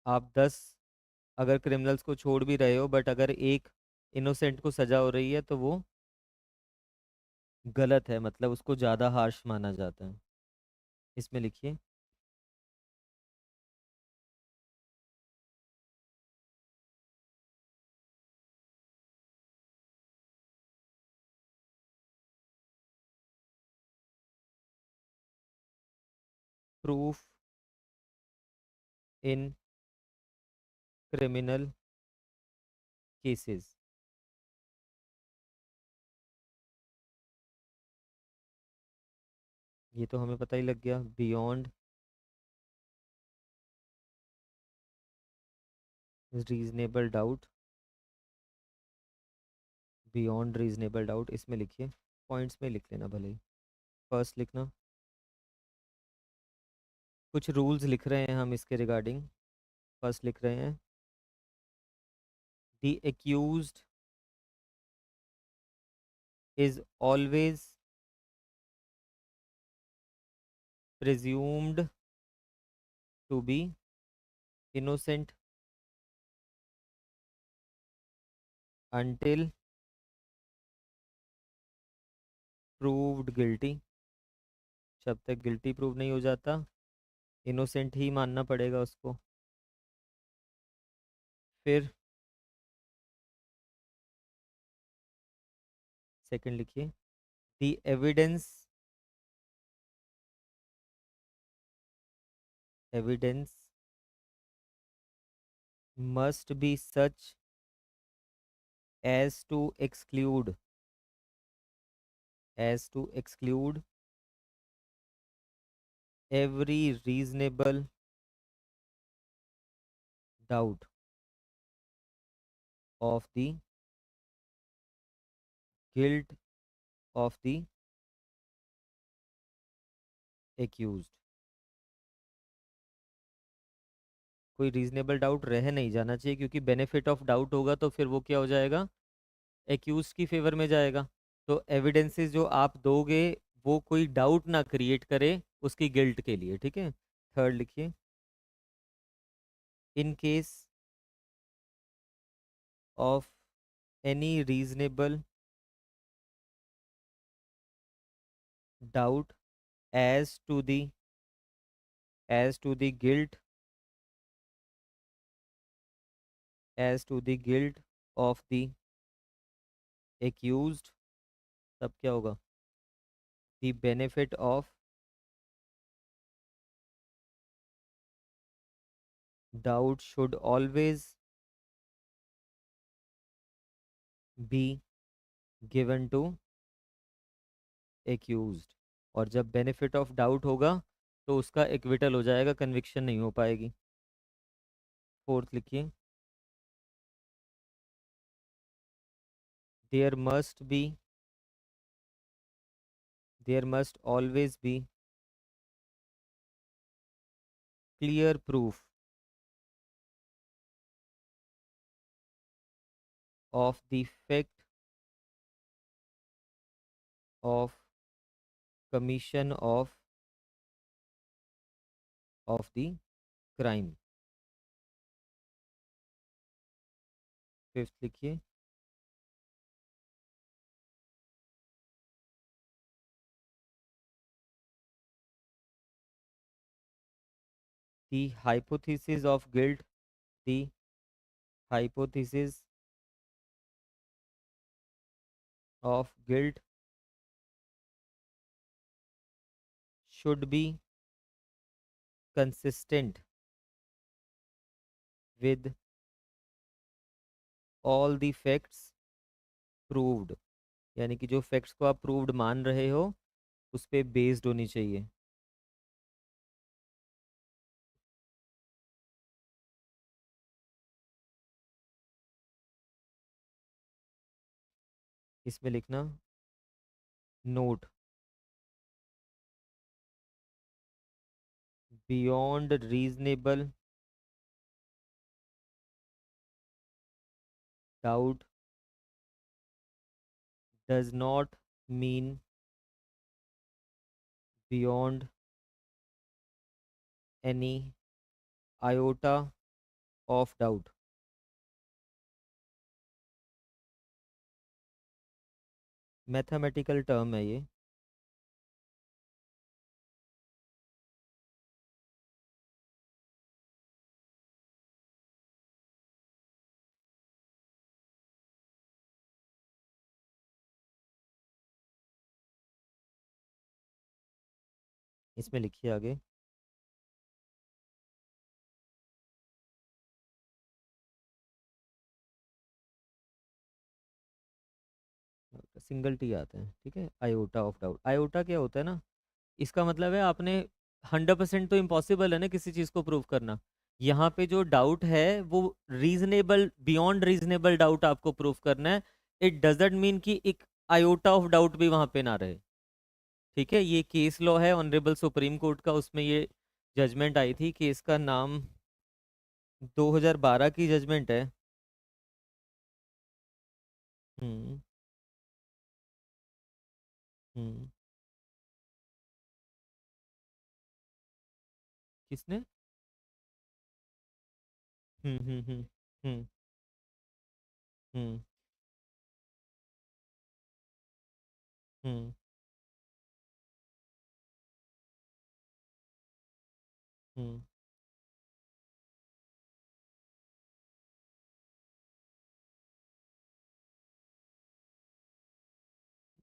[SPEAKER 1] आप 10 अगर क्रिमिनल्स को छोड़ भी रहे हो बट अगर एक इनोसेंट को सजा हो रही है तो वो गलत है, मतलब उसको ज़्यादा हार्श माना जाता है। इसमें लिखिए प्रूफ इन क्रिमिनल केसेस। ये तो हमें पता ही लग गया, beyond reasonable doubt. Beyond reasonable doubt इसमें लिखिए, पॉइंट्स में लिख लेना भले ही, फर्स्ट लिखना। कुछ रूल्स लिख रहे हैं हम इसके रिगार्डिंग। फर्स्ट लिख रहे हैं the accused is always presumed to be innocent until proved guilty। जब तक गिल्टी प्रूव नहीं हो जाता इनोसेंट ही मानना पड़ेगा उसको। फिर सेकंड लिखिए the evidence must be such as to exclude every reasonable doubt of the guilt of the accused। कोई रीजनेबल डाउट रह नहीं जाना चाहिए, क्योंकि बेनिफिट ऑफ डाउट होगा तो फिर वो क्या हो जाएगा, एक्यूज की फेवर में जाएगा। तो एविडेंसेस जो आप दोगे वो कोई डाउट ना क्रिएट करे उसकी गिल्ट के लिए, ठीक है। थर्ड लिखिए in case of any reasonable doubt as to the guilt of the accused, तब क्या होगा, the benefit of doubt should always be given to accused. और जब बेनिफिट ऑफ डाउट होगा तो उसका एक्विटल हो जाएगा, कन्विक्शन नहीं हो पाएगी। फोर्थ लिखिए there must be there must always be clear proof of the fact of commission of the crime. Fifth लिखिए the hypothesis of guilt the hypothesis of guilt should be consistent with all the facts proved, यानी कि जो facts को आप proved मान रहे हो उस पे बेस्ड होनी चाहिए। इसमें लिखना note beyond reasonable doubt does not mean beyond any iota of doubt. Mathematical term है ये। इसमें लिखिए आगे। सिंगल टी आते हैं, ठीक है। आयोटा ऑफ डाउट, आयोटा क्या होता है ना, इसका मतलब है आपने 100% तो इम्पॉसिबल है ना किसी चीज़ को प्रूव करना। यहाँ पे जो डाउट है वो रीजनेबल, बियॉन्ड रीजनेबल डाउट आपको प्रूव करना है। इट डजेंट मीन कि एक आयोटा ऑफ डाउट भी वहाँ पे ना रहे। ठीक है, ये केस लॉ है ऑनरेबल सुप्रीम कोर्ट का, उसमें ये जजमेंट आई थी। केस का नाम 2012 की जजमेंट है। हम्म। हम्म। किसने? हम्म। हम्म। हम्म। हम्म। हम्म। हम्म। हम्म।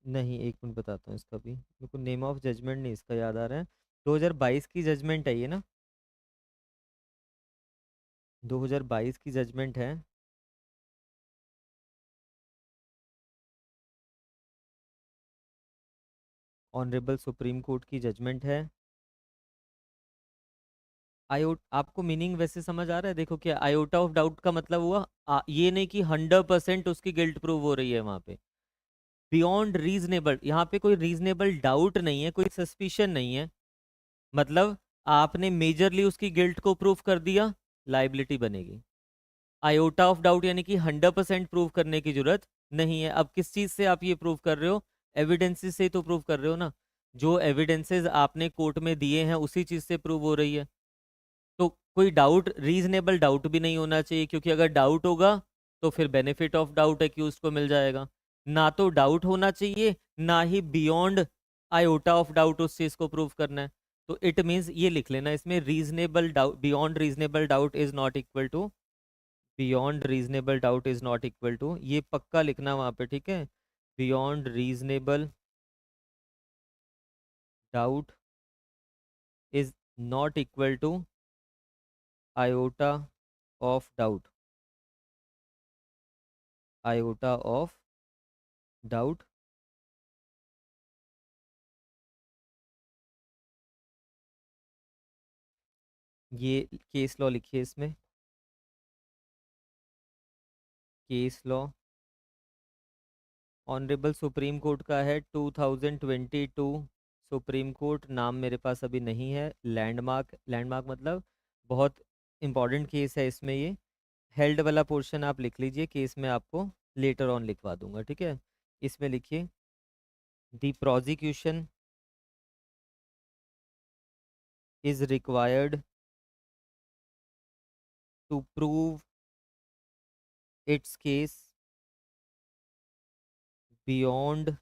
[SPEAKER 1] नहीं, एक मिनट बताता हूँ इसका भी, मेरे को नेम ऑफ जजमेंट नहीं इसका याद आ रहा है। 2022 की जजमेंट है ये ना, 2022 की जजमेंट है। ऑनरेबल सुप्रीम कोर्ट की जजमेंट है। आयोट आपको मीनिंग वैसे समझ आ रहा है? देखो, क्या आयोटा ऑफ डाउट का मतलब हुआ ये नहीं कि 100% उसकी गिल्ट प्रूव हो रही है वहां पे। बियॉन्ड रीजनेबल, यहाँ पे कोई रीजनेबल डाउट नहीं है, कोई सस्पिशन नहीं है। मतलब आपने मेजरली उसकी गिल्ट को प्रूव कर दिया, लाइबिलिटी बनेगी। आयोटा ऑफ डाउट यानी कि 100% प्रूव करने की जरूरत नहीं है। अब किस चीज से आप ये प्रूव कर रहे हो? एविडेंसेस से तो प्रूव कर रहे हो ना। जो एविडेंसेस आपने कोर्ट में दिए हैं उसी चीज से प्रूव हो रही है। तो कोई डाउट, रीजनेबल डाउट भी नहीं होना चाहिए, क्योंकि अगर डाउट होगा तो फिर बेनिफिट ऑफ डाउट एक्यूज को मिल जाएगा। ना तो डाउट होना चाहिए, ना ही बियॉन्ड आयोटा ऑफ डाउट उस चीज को प्रूव करना है। तो इट मीन्स ये लिख लेना इसमें, reasonable doubt, beyond reasonable doubt is not equal to, beyond reasonable doubt is not equal to, ये पक्का लिखना वहां पे, ठीक है। Beyond reasonable doubt is not equal to iota of doubt, iota of doubt. ये केस लॉ लिखिए इसमें, case law honourable supreme court का है 2022। सुप्रीम कोर्ट नाम मेरे पास अभी नहीं है। लैंडमार्क, लैंडमार्क मतलब बहुत इंपॉर्टेंट केस है इसमें ये। हेल्ड वाला पोर्शन आप लिख लीजिए, केस में आपको लेटर ऑन लिखवा दूंगा, ठीक है। इसमें लिखिए, the prosecution is required to prove its case beyond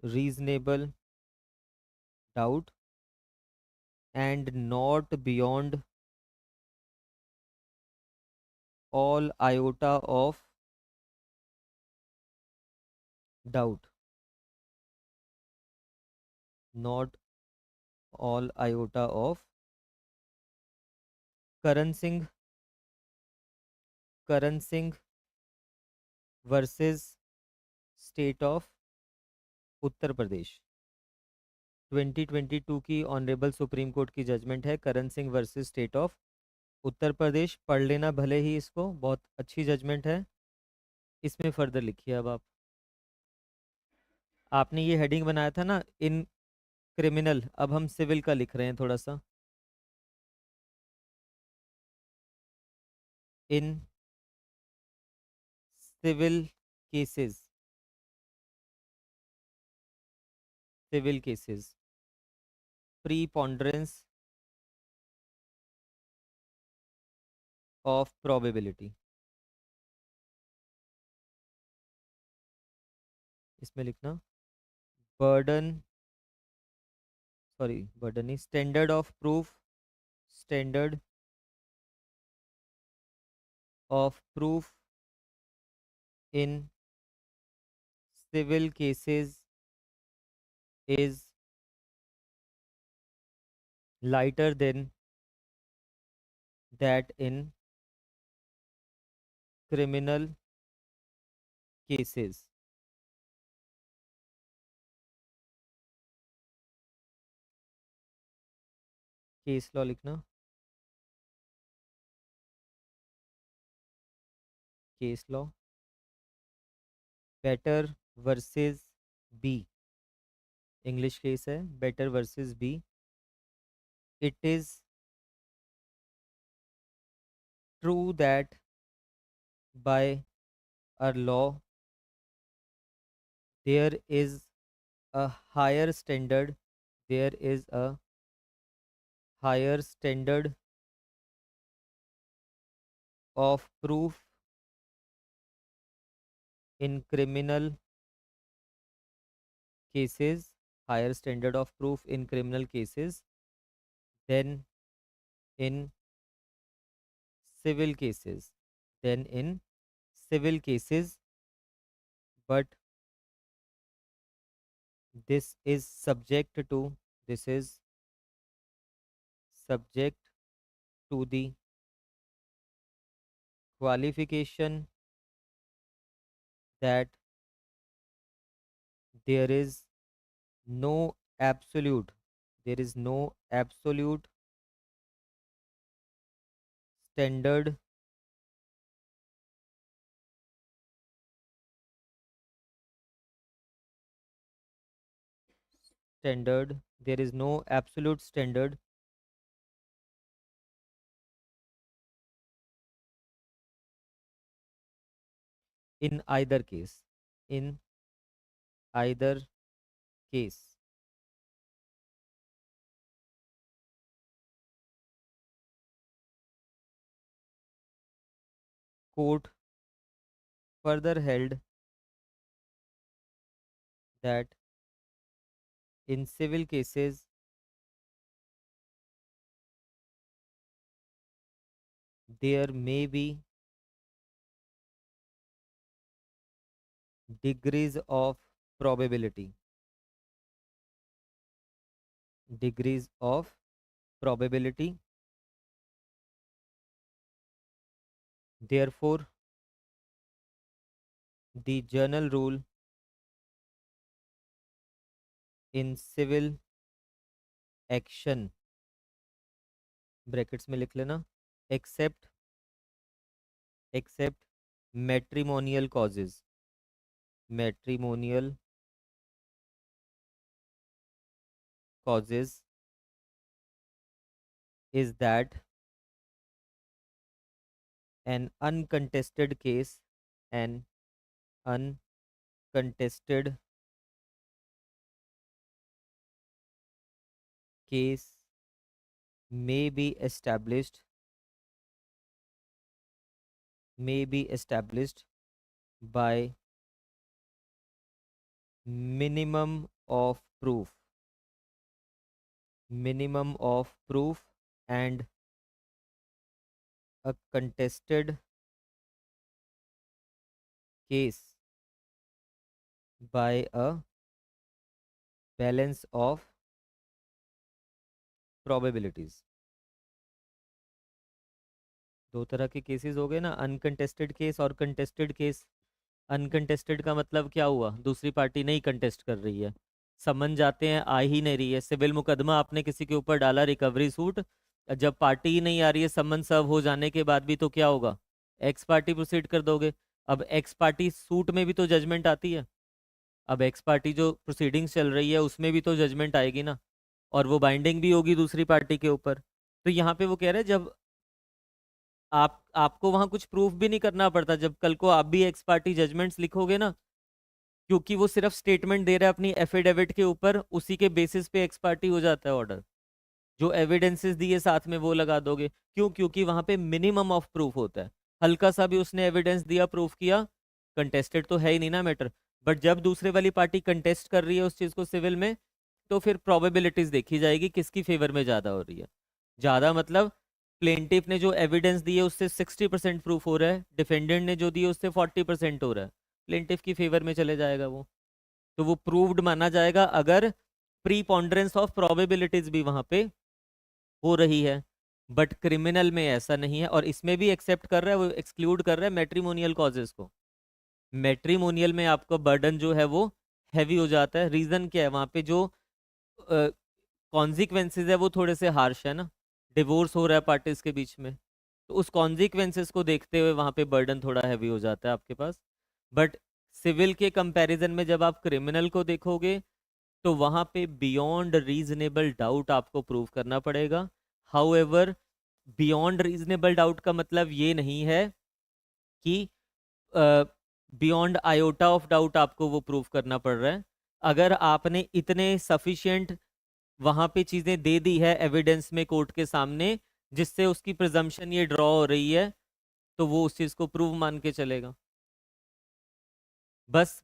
[SPEAKER 1] reasonable doubt and not beyond all iota of doubt, not all iota of. Karan Singh, Karan Singh versus state of Uttar Pradesh. 2022 की ऑनरेबल सुप्रीम कोर्ट की जजमेंट है, Karan Singh versus state of Uttar Pradesh. पढ़ लेना भले ही इसको, बहुत अच्छी judgement है। इसमें फर्दर लिखिए अब आप। आपने ये हेडिंग बनाया था ना इन क्रिमिनल, अब हम सिविल का लिख रहे हैं थोड़ा सा। In civil cases, civil cases preponderance of probability, इसमें लिखना बर्डन, सॉरी बर्डन नहीं, standard of proof, standard of proof in civil cases is lighter than that in criminal cases. Case law लिखना, case law better versus B, English case है, better versus B. It is true that by our law there is a higher standard, there is a higher standard of proof in criminal cases, higher standard of proof in criminal cases than in civil cases, than in civil cases, but this is subject to, this is subject to the qualification that there is no absolute, there is no absolute standard, standard, there is no absolute standard in either case, in either case. Court further held that in civil cases there may be degrees of probability, degrees of probability. Therefore, the general rule in civil action, brackets में लिख लेना, except except matrimonial causes, matrimonial causes is that an uncontested case, an uncontested case may be established, may be established by minimum of proof, minimum of proof, and a contested case by a balance of probabilities। दो तरह के cases हो गए ना, uncontested case और contested case. Uncontested का मतलब क्या हुआ? दूसरी पार्टी नहीं कंटेस्ट कर रही है, समन जाते हैं आ ही नहीं रही है। सिविल मुकदमा आपने किसी के ऊपर डाला, रिकवरी सूट, जब पार्टी ही नहीं आ रही है समन सर्व हो जाने के बाद भी, तो क्या होगा? एक्स पार्टी प्रोसीड कर दोगे। अब एक्स पार्टी सूट में भी तो जजमेंट आती है, अब एक्स पार्टी जो प्रोसीडिंग्स चल रही है उसमें भी तो जजमेंट आएगी ना, और वो बाइंडिंग भी होगी दूसरी पार्टी के ऊपर। तो यहाँ पे वो कह रहे हैं जब आपको वहां कुछ प्रूफ भी नहीं करना पड़ता, जब कल को आप भी एक्स पार्टी जजमेंट्स लिखोगे ना, क्योंकि वो सिर्फ स्टेटमेंट दे रहा है अपनी एफिडेविट के ऊपर, उसी के बेसिस पे एक्स पार्टी हो जाता है ऑर्डर। जो एविडेंसेस दिए साथ में वो लगा दोगे, क्यों? क्योंकि वहां पे मिनिमम ऑफ प्रूफ होता है। हल्का सा भी उसने एविडेंस दिया, प्रूफ किया, कंटेस्टेड तो है ही नहीं ना मैटर। बट जब दूसरे वाली पार्टी कंटेस्ट कर रही है उस चीज को सिविल में, तो फिर प्रोबेबिलिटीज देखी जाएगी किसकी फेवर में ज्यादा हो रही है। ज्यादा मतलब प्लेंटिफ ने जो एविडेंस दी है उससे 60% प्रूफ हो रहा है, डिफेंडेंट ने जो दी है उससे 40% हो रहा है, प्लेंटिफ की फेवर में चले जाएगा वो। तो वो प्रूव्ड माना जाएगा अगर प्रीपॉन्डरेंस ऑफ प्रोबेबिलिटीज भी वहां पे हो रही है। बट क्रिमिनल में ऐसा नहीं है, और इसमें भी एक्सेप्ट कर रहा है, वो एक्सक्लूड कर रहा है मैट्रिमोनियल कॉजेस को। मैट्रिमोनियल में आपका बर्डन जो है वो हैवी हो जाता है। रीजन क्या है? वहां पे जो कॉन्सिक्वेंसेज है वो थोड़े से हार्श है ना, डिवोर्स हो रहा है पार्टीज के बीच में, तो उस कॉन्सिक्वेंसेज को देखते हुए वहां पे बर्डन थोड़ा हैवी हो जाता है आपके पास। बट सिविल के कंपैरिजन में जब आप क्रिमिनल को देखोगे, तो वहां पे बियॉन्ड रीजनेबल डाउट आपको प्रूव करना पड़ेगा। हाउएवर, बियॉन्ड रीजनेबल डाउट का मतलब ये नहीं है कि बियॉन्ड आयोटा ऑफ डाउट आपको वो प्रूव करना पड़ रहा है। अगर आपने इतने सफिशिएंट वहां पे चीजें दे दी है एविडेंस में कोर्ट के सामने, जिससे उसकी प्रिजम्पशन ये ड्रॉ हो रही है, तो वो उस चीज को प्रूव मान के चलेगा। बस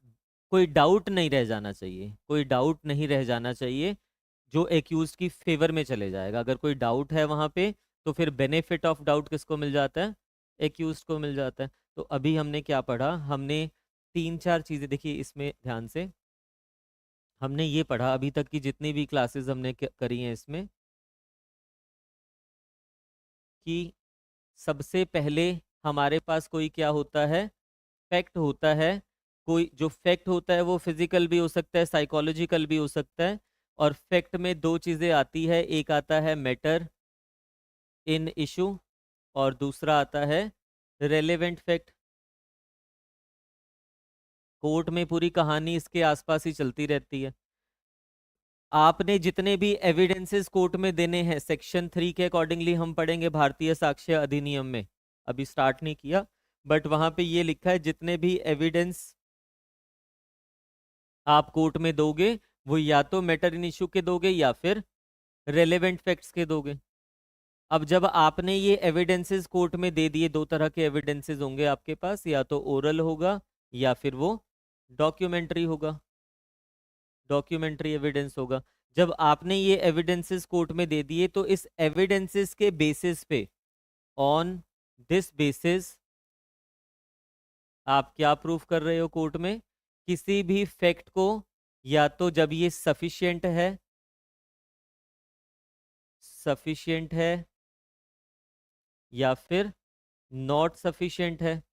[SPEAKER 1] कोई डाउट नहीं रह जाना चाहिए, कोई डाउट नहीं रह जाना चाहिए जो एक्यूज की फेवर में चले जाएगा। अगर कोई डाउट है वहां पे, तो फिर बेनिफिट ऑफ डाउट किसको मिल जाता है? एक्यूज को मिल जाता है। तो अभी हमने क्या पढ़ा? हमने तीन चार चीजें देखी इसमें ध्यान से। हमने ये पढ़ा अभी तक की जितनी भी क्लासेस हमने करी हैं इसमें, कि सबसे पहले हमारे पास कोई क्या होता है? फैक्ट होता है। कोई जो फैक्ट होता है वो फिजिकल भी हो सकता है, साइकोलॉजिकल भी हो सकता है। और फैक्ट में दो चीजें आती है, एक आता है मैटर इन इशू, और दूसरा आता है रेलेवेंट फैक्ट। कोर्ट में पूरी कहानी इसके आसपास ही चलती रहती है। आपने जितने भी एविडेंसेस कोर्ट में देने हैं सेक्शन 3 के अकॉर्डिंगली हम पढ़ेंगे भारतीय साक्ष्य अधिनियम में, अभी स्टार्ट नहीं किया, बट वहां पे ये लिखा है जितने भी एविडेंस आप कोर्ट में दोगे वो या तो मैटर इन इशू के दोगे या फिर रेलेवेंट फैक्ट्स के दोगे। अब जब आपने ये एविडेंसेस कोर्ट में दे दिए, दो तरह के एविडेंसेस होंगे आपके पास, या तो ओरल होगा या फिर वो डॉक्यूमेंट्री होगा, डॉक्यूमेंट्री एविडेंस होगा। जब आपने ये एविडेंसेस कोर्ट में दे दिए, तो इस एविडेंसेस के बेसिस पे, ऑन दिस बेसिस, आप क्या प्रूफ कर रहे हो कोर्ट में? किसी भी फैक्ट को या तो जब ये सफिशिएंट है या फिर नॉट सफिशिएंट है,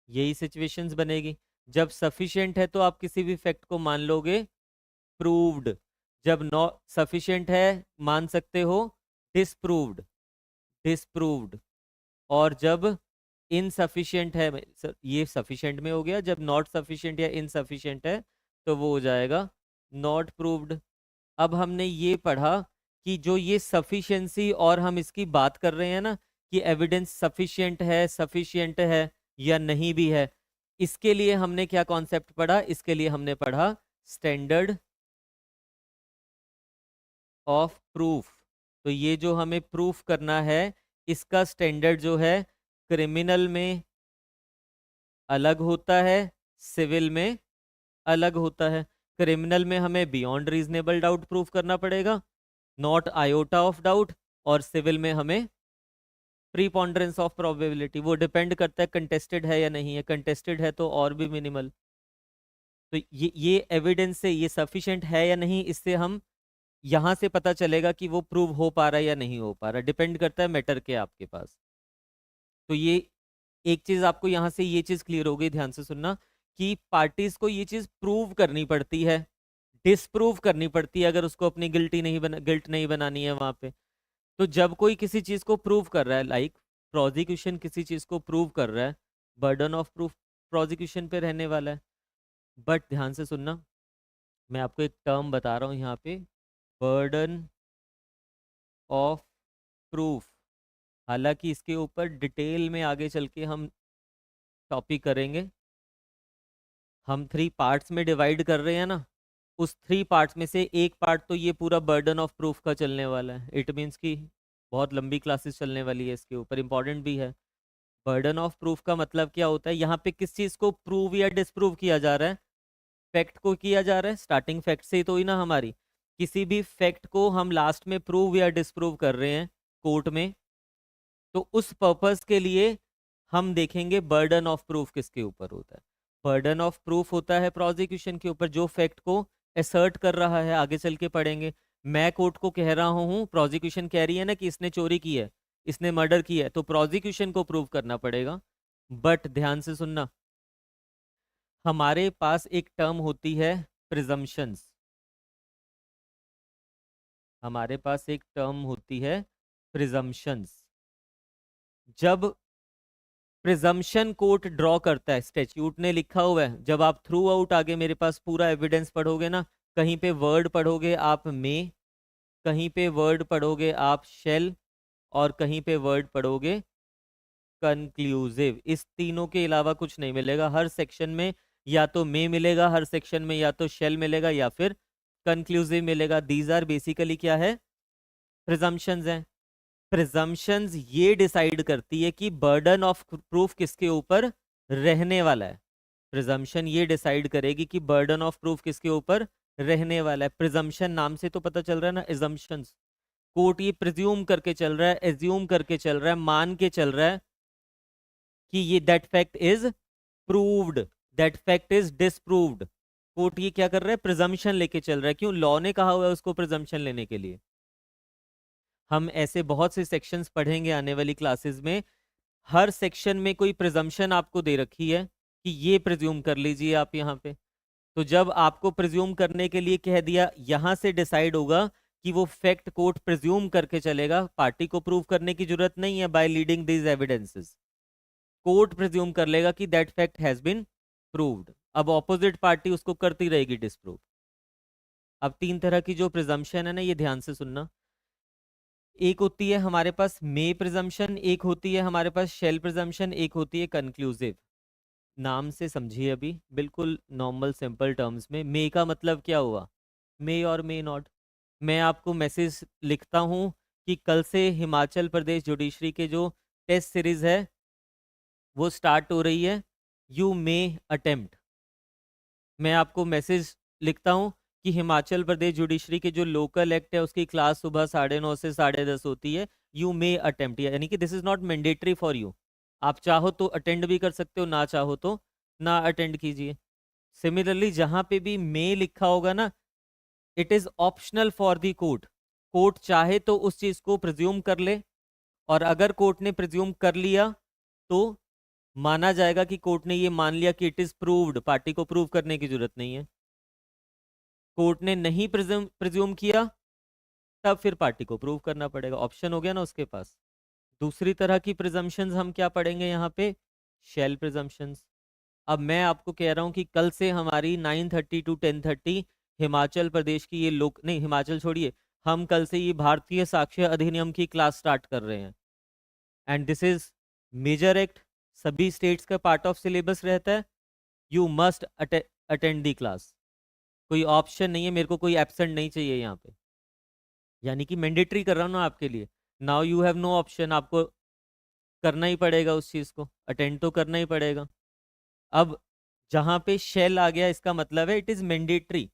[SPEAKER 1] यही सिचुएशंस बनेगी। जब सफिशिएंट है तो आप किसी भी फैक्ट को मान लोगे प्रूव्ड, जब नॉट सफिशिएंट है मान सकते हो डिसप्रूव्ड, डिसप्रूव्ड। और जब इनसफिशिएंट है, ये सफिशिएंट में हो गया, जब नॉट सफिशिएंट या इनसफिशिएंट है तो वो हो जाएगा नॉट प्रूव्ड। अब हमने ये पढ़ा कि जो ये सफिशिएंसी, और हम इसकी बात कर रहे हैं ना कि एविडेंस सफिशिएंट है या नहीं भी है, इसके लिए हमने क्या कॉन्सेप्ट पढ़ा? इसके लिए हमने पढ़ा स्टैंडर्ड ऑफ प्रूफ। तो ये जो हमें प्रूफ करना है, इसका स्टैंडर्ड जो है क्रिमिनल में अलग होता है, सिविल में अलग होता है। क्रिमिनल में हमें बियॉन्ड रीजनेबल डाउट प्रूफ करना पड़ेगा, नॉट आयोटा ऑफ डाउट, और सिविल में हमें प्रीपॉन्डरेंस ऑफ प्रोबेबिलिटी। वो डिपेंड करता है कंटेस्टेड है या नहीं है, कंटेस्टेड है तो और भी मिनिमल। तो ये एविडेंस से ये सफिशिएंट है या नहीं, इससे हम यहां से पता चलेगा कि वो प्रूव हो पा रहा है या नहीं हो पा रहा, डिपेंड करता है मैटर के आपके पास। तो ये एक चीज आपको यहां से ये चीज क्लियर हो गई, ध्यान से सुनना, कि पार्टीज को ये चीज प्रूव करनी पड़ती है, डिसप्रूव करनी पड़ती है अगर उसको अपनी गिल्ट नहीं बनानी है वहां पे। तो जब कोई किसी चीज को प्रूव कर रहा है, लाइक प्रोसिक्यूशन किसी चीज को प्रूव कर रहा है, बर्डन ऑफ प्रूफ प्रोसिक्यूशन पे रहने वाला है। बट ध्यान से सुनना, मैं आपको एक टर्म बता रहा हूं यहाँ पे, बर्डन ऑफ प्रूफ। हालांकि इसके ऊपर डिटेल में आगे चल के हम टॉपिक करेंगे। हम 3 पार्ट्स में डिवाइड कर रहे हैं ना, उस 3 पार्ट्स में से एक पार्ट तो ये पूरा बर्डन ऑफ प्रूफ का चलने वाला है। इट मीन्स कि बहुत लंबी क्लासेस चलने वाली है इसके ऊपर, इंपॉर्टेंट भी है। बर्डन ऑफ प्रूफ का मतलब क्या होता है, यहाँ पे किस चीज को प्रूव या डिसप्रूव किया जा रहा है? फैक्ट को किया जा रहा है। स्टार्टिंग फैक्ट से ही तो ही ना हमारी, किसी भी फैक्ट को हम लास्ट में प्रूव या डिसप्रूव कर रहे हैं कोर्ट में, तो उस पर्पस के लिए हम देखेंगे बर्डन ऑफ प्रूफ किसके ऊपर होता है। बर्डन ऑफ प्रूफ होता है प्रोसिक्यूशन के ऊपर, जो फैक्ट को असर्ट कर रहा है। आगे चल के पढ़ेंगे। मैं कोर्ट को कह रहा हूँ, प्रोसिक्यूशन कह रही है ना कि इसने चोरी की है, इसने मर्डर किया है, तो प्रोसिक्यूशन को प्रूव करना पड़ेगा। बट ध्यान से सुनना, हमारे पास एक टर्म होती है प्रिजम्पशंस। हमारे पास एक टर्म होती है प्रिजम्पशंस। जब प्रिजम्पशन कोर्ट ड्रॉ करता है, स्टैट्यूट ने लिखा हुआ है, जब आप थ्रू आउट आगे मेरे पास पूरा एविडेंस पढ़ोगे ना, कहीं पे वर्ड पढ़ोगे आप मे, कहीं पे वर्ड पढ़ोगे आप शेल, और कहीं पे वर्ड पढ़ोगे कंक्लूसिव। इस तीनों के अलावा कुछ नहीं मिलेगा हर सेक्शन में। या तो मे मिलेगा हर सेक्शन में, या तो शेल मिलेगा, या फिर कंक्लूसिव मिलेगा। दीज आर बेसिकली क्या है? प्रिजम्पशंस हैं। प्रिजम्पशंस ये डिसाइड करती है कि बर्डन ऑफ प्रूफ किसके ऊपर रहने वाला है। प्रिजम्पशन ये डिसाइड करेगी कि बर्डन ऑफ प्रूफ किसके ऊपर रहने वाला है। प्रिजम्पशन नाम से तो पता चल रहा है ना, एजम्पशंस। कोर्ट ये प्रिज्यूम करके चल रहा है, एज्यूम करके चल रहा है, मान के चल रहा है कि ये that fact is proved, that fact is disproved. Court ये क्या कर रहा है? प्रिजम्पशन लेके चल रहा है। क्यों? लॉ ने कहा हुआ है उसको प्रिजम्पशन लेने के लिए। हम ऐसे बहुत से सेक्शंस पढ़ेंगे आने वाली क्लासेस में। हर सेक्शन में कोई प्रिजम्पशन आपको दे रखी है कि ये प्रिज्यूम कर लीजिए आप यहाँ पे। तो जब आपको प्रिज्यूम करने के लिए कह दिया, यहां से डिसाइड होगा कि वो फैक्ट कोर्ट प्रिज्यूम करके चलेगा। पार्टी को प्रूव करने की जरूरत नहीं है by leading these evidences. Court presume कर लेगा कि that fact has been proved. अब ऑपोजिट पार्टी उसको करती रहेगी डिसप्रूव। अब 3 तरह की जो प्रिजम्पशन है ना, ये ध्यान से सुनना। एक होती है हमारे पास मे प्रिजम्पशन, एक होती है हमारे पास शेल प्रिजम्पशन, एक होती है कंक्लूसिव। नाम से समझिए अभी, बिल्कुल नॉर्मल सिंपल टर्म्स में। मे का मतलब क्या हुआ? मे और मे नॉट। मैं आपको मैसेज लिखता हूं कि कल से हिमाचल प्रदेश जुडिशरी के जो टेस्ट सीरीज है वो स्टार्ट हो रही है, यू मे अटेम्प्ट। मैं आपको मैसेज लिखता हूं कि हिमाचल प्रदेश जुडिशरी के जो लोकल एक्ट है उसकी क्लास सुबह 9:30 से 10:30 होती है, यू मे अटेम्प्ट। यानी कि this is not mandatory for you. आप चाहो तो अटेंड भी कर सकते हो, ना चाहो तो ना अटेंड कीजिए। सिमिलरली जहां पे भी मे लिखा होगा ना, it is optional for the court. Court चाहे तो उस चीज को प्रिज्यूम कर ले, और अगर कोर्ट ने प्रिज्यूम कर लिया तो माना जाएगा कि कोर्ट ने ये मान लिया कि इट इज प्रूव्ड, पार्टी को प्रूव करने की जरूरत नहीं है। कोर्ट ने नहीं प्रिज्यूम किया, तब फिर पार्टी को प्रूव करना पड़ेगा। ऑप्शन हो गया ना उसके पास। दूसरी तरह की प्रिजम्पशंस हम क्या पढ़ेंगे यहाँ पे? Shall presumptions. अब मैं आपको कह रहा हूँ कि कल से हमारी 9:30 टू 10:30 हिमाचल प्रदेश की ये लोक नहीं, हिमाचल छोड़िए, हम कल से ये भारतीय साक्ष्य अधिनियम की क्लास स्टार्ट कर रहे हैं। And this is major act, सभी स्टेट्स का पार्ट ऑफ सिलेबस रहता है। You must attend the class. कोई ऑप्शन नहीं है, मेरे को कोई एब्सेंट नहीं चाहिए यहाँ पे। यानी कि मैंडेटरी कर रहा हूँ ना आपके लिए। Now you have no option, आपको करना ही पड़ेगा उस चीज को, अटेंड तो करना ही पड़ेगा। अब जहां पे शेल आ गया, इसका मतलब है इट इज मैंडेटरी।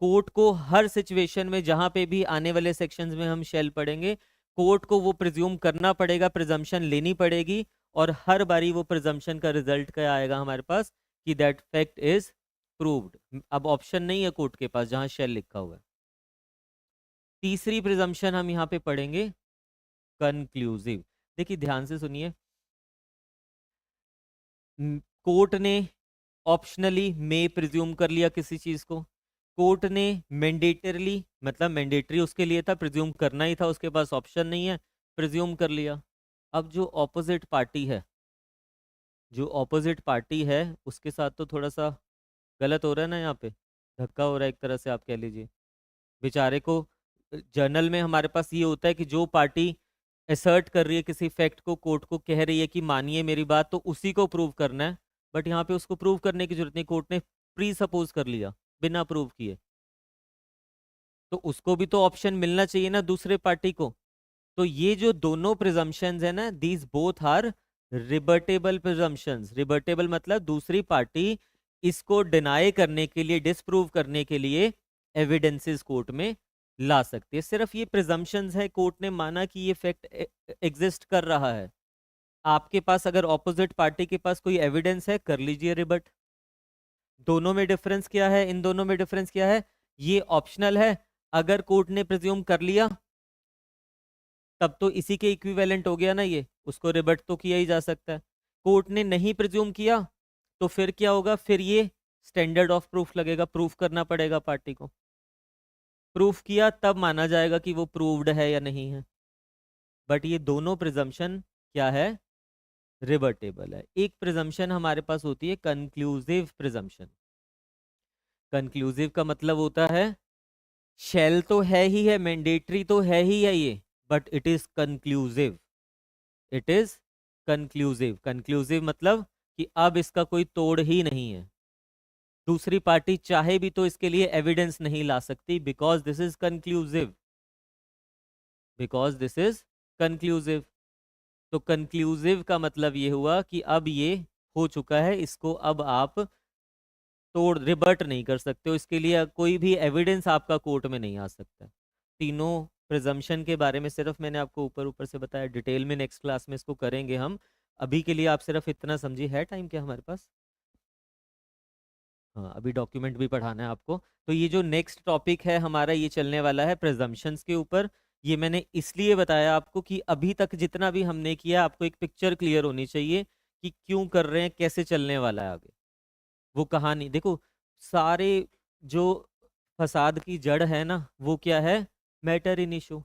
[SPEAKER 1] कोर्ट को हर सिचुएशन में, जहां पे भी आने वाले सेक्शंस में हम शेल पढ़ेंगे, कोर्ट को वो प्रिज्यूम करना पड़ेगा, प्रिजम्पशन लेनी पड़ेगी। और हर बारी वो प्रिजम्पशन का रिजल्ट क्या आएगा हमारे पास? कि दैट फैक्ट इज प्रूव्ड। अब ऑप्शन नहीं है कोर्ट के पास जहां शेल लिखा हुआ है। तीसरी प्रिजम्पशन हम यहाँ पे पढ़ेंगे कंक्लूसिव। देखिए ध्यान से सुनिए, कोर्ट ने ऑप्शनली मे प्रिज्यूम कर लिया किसी चीज को, कोर्ट ने मैंडेटरली, मतलब मैंडेटरी उसके लिए था, प्रिज्यूम करना ही था, उसके पास ऑप्शन नहीं है, प्रिज्यूम कर लिया। अब जो ऑपोजिट पार्टी है, जो ऑपोजिट पार्टी है उसके साथ तो थोड़ा सा गलत हो रहा है ना, यहाँ पे धक्का हो रहा है एक तरह से, आप कह लीजिए। बेचारे को जर्नल में हमारे पास ये होता है कि जो पार्टी असर्ट कर रही है किसी फैक्ट को, कोर्ट को कह रही है कि मानिए मेरी बात, तो उसी को प्रूव करना है। बट यहाँ पे उसको प्रूव करने की जरूरत नहीं, कोर्ट ने प्री सपोज कर लिया बिना प्रूव किए, तो उसको भी तो ऑप्शन मिलना चाहिए ना दूसरे पार्टी को। तो ये जो दोनों प्रिजम्पशंस है ना, दीज बोथ आर रिबर्टेबल प्रिजम्पशंस। रिबर्टेबल मतलब दूसरी पार्टी इसको डिनाई करने के लिए, डिसप्रूव करने के लिए एविडेंसेस कोर्ट में ला सकती है। सिर्फ ये प्रिजम्पशंस है, कोर्ट ने माना कि ये फैक्ट एग्जिस्ट कर रहा है। आपके पास अगर ऑपोजिट पार्टी के पास कोई एविडेंस है, कर लीजिए रिबर्ट। दोनों में डिफरेंस क्या है, इन दोनों में डिफरेंस क्या है, ये ऑप्शनल है। अगर कोर्ट ने प्रिज्यूम कर लिया तब तो इसी के इक्विवेलेंट हो गया ना, ये उसको रिबर्ट तो किया ही जा सकता है। कोर्ट ने नहीं प्रिज्यूम किया तो फिर क्या होगा, फिर ये स्टैंडर्ड ऑफ प्रूफ लगेगा, प्रूफ करना पड़ेगा पार्टी को। प्रूफ किया तब माना जाएगा कि वो प्रूव्ड है या नहीं है। बट ये दोनों प्रिजम्पशन क्या है, रिवर्टेबल है। एक प्रिजम्पशन हमारे पास होती है कंक्लूसिव प्रिजम्पशन। कंक्लूसिव का मतलब होता है शेल तो है ही है, मैंडेटरी तो है ही है ये, but it is conclusive. It is conclusive. Conclusive मतलब कि अब इसका कोई तोड़ ही नहीं है, दूसरी पार्टी चाहे भी तो इसके लिए एविडेंस नहीं ला सकती, because this is conclusive. Because this is conclusive. तो कंक्लूसिव का मतलब ये हुआ कि अब ये हो चुका है, इसको अब आप तोड़ रिबर्ट नहीं कर सकते हो, इसके लिए कोई भी एविडेंस आपका कोर्ट में नहीं आ सकता। तीनों प्रिजम्पशन के बारे में सिर्फ मैंने आपको ऊपर ऊपर से बताया, डिटेल में नेक्स्ट क्लास में इसको करेंगे हम। अभी के लिए आप सिर्फ इतना समझिए। है टाइम क्या हमारे पास? हाँ, अभी डॉक्यूमेंट भी पढ़ाना है आपको। तो ये जो नेक्स्ट टॉपिक है हमारा, ये चलने वाला है प्रिजम्पशंस के ऊपर। ये मैंने इसलिए बताया आपको कि अभी तक जितना भी हमने किया, आपको एक पिक्चर क्लियर होनी चाहिए कि क्यों कर रहे हैं, कैसे चलने वाला है आगे वो कहानी। देखो, सारे जो फसाद की जड़ है ना, वो क्या है, मैटर इन इशू।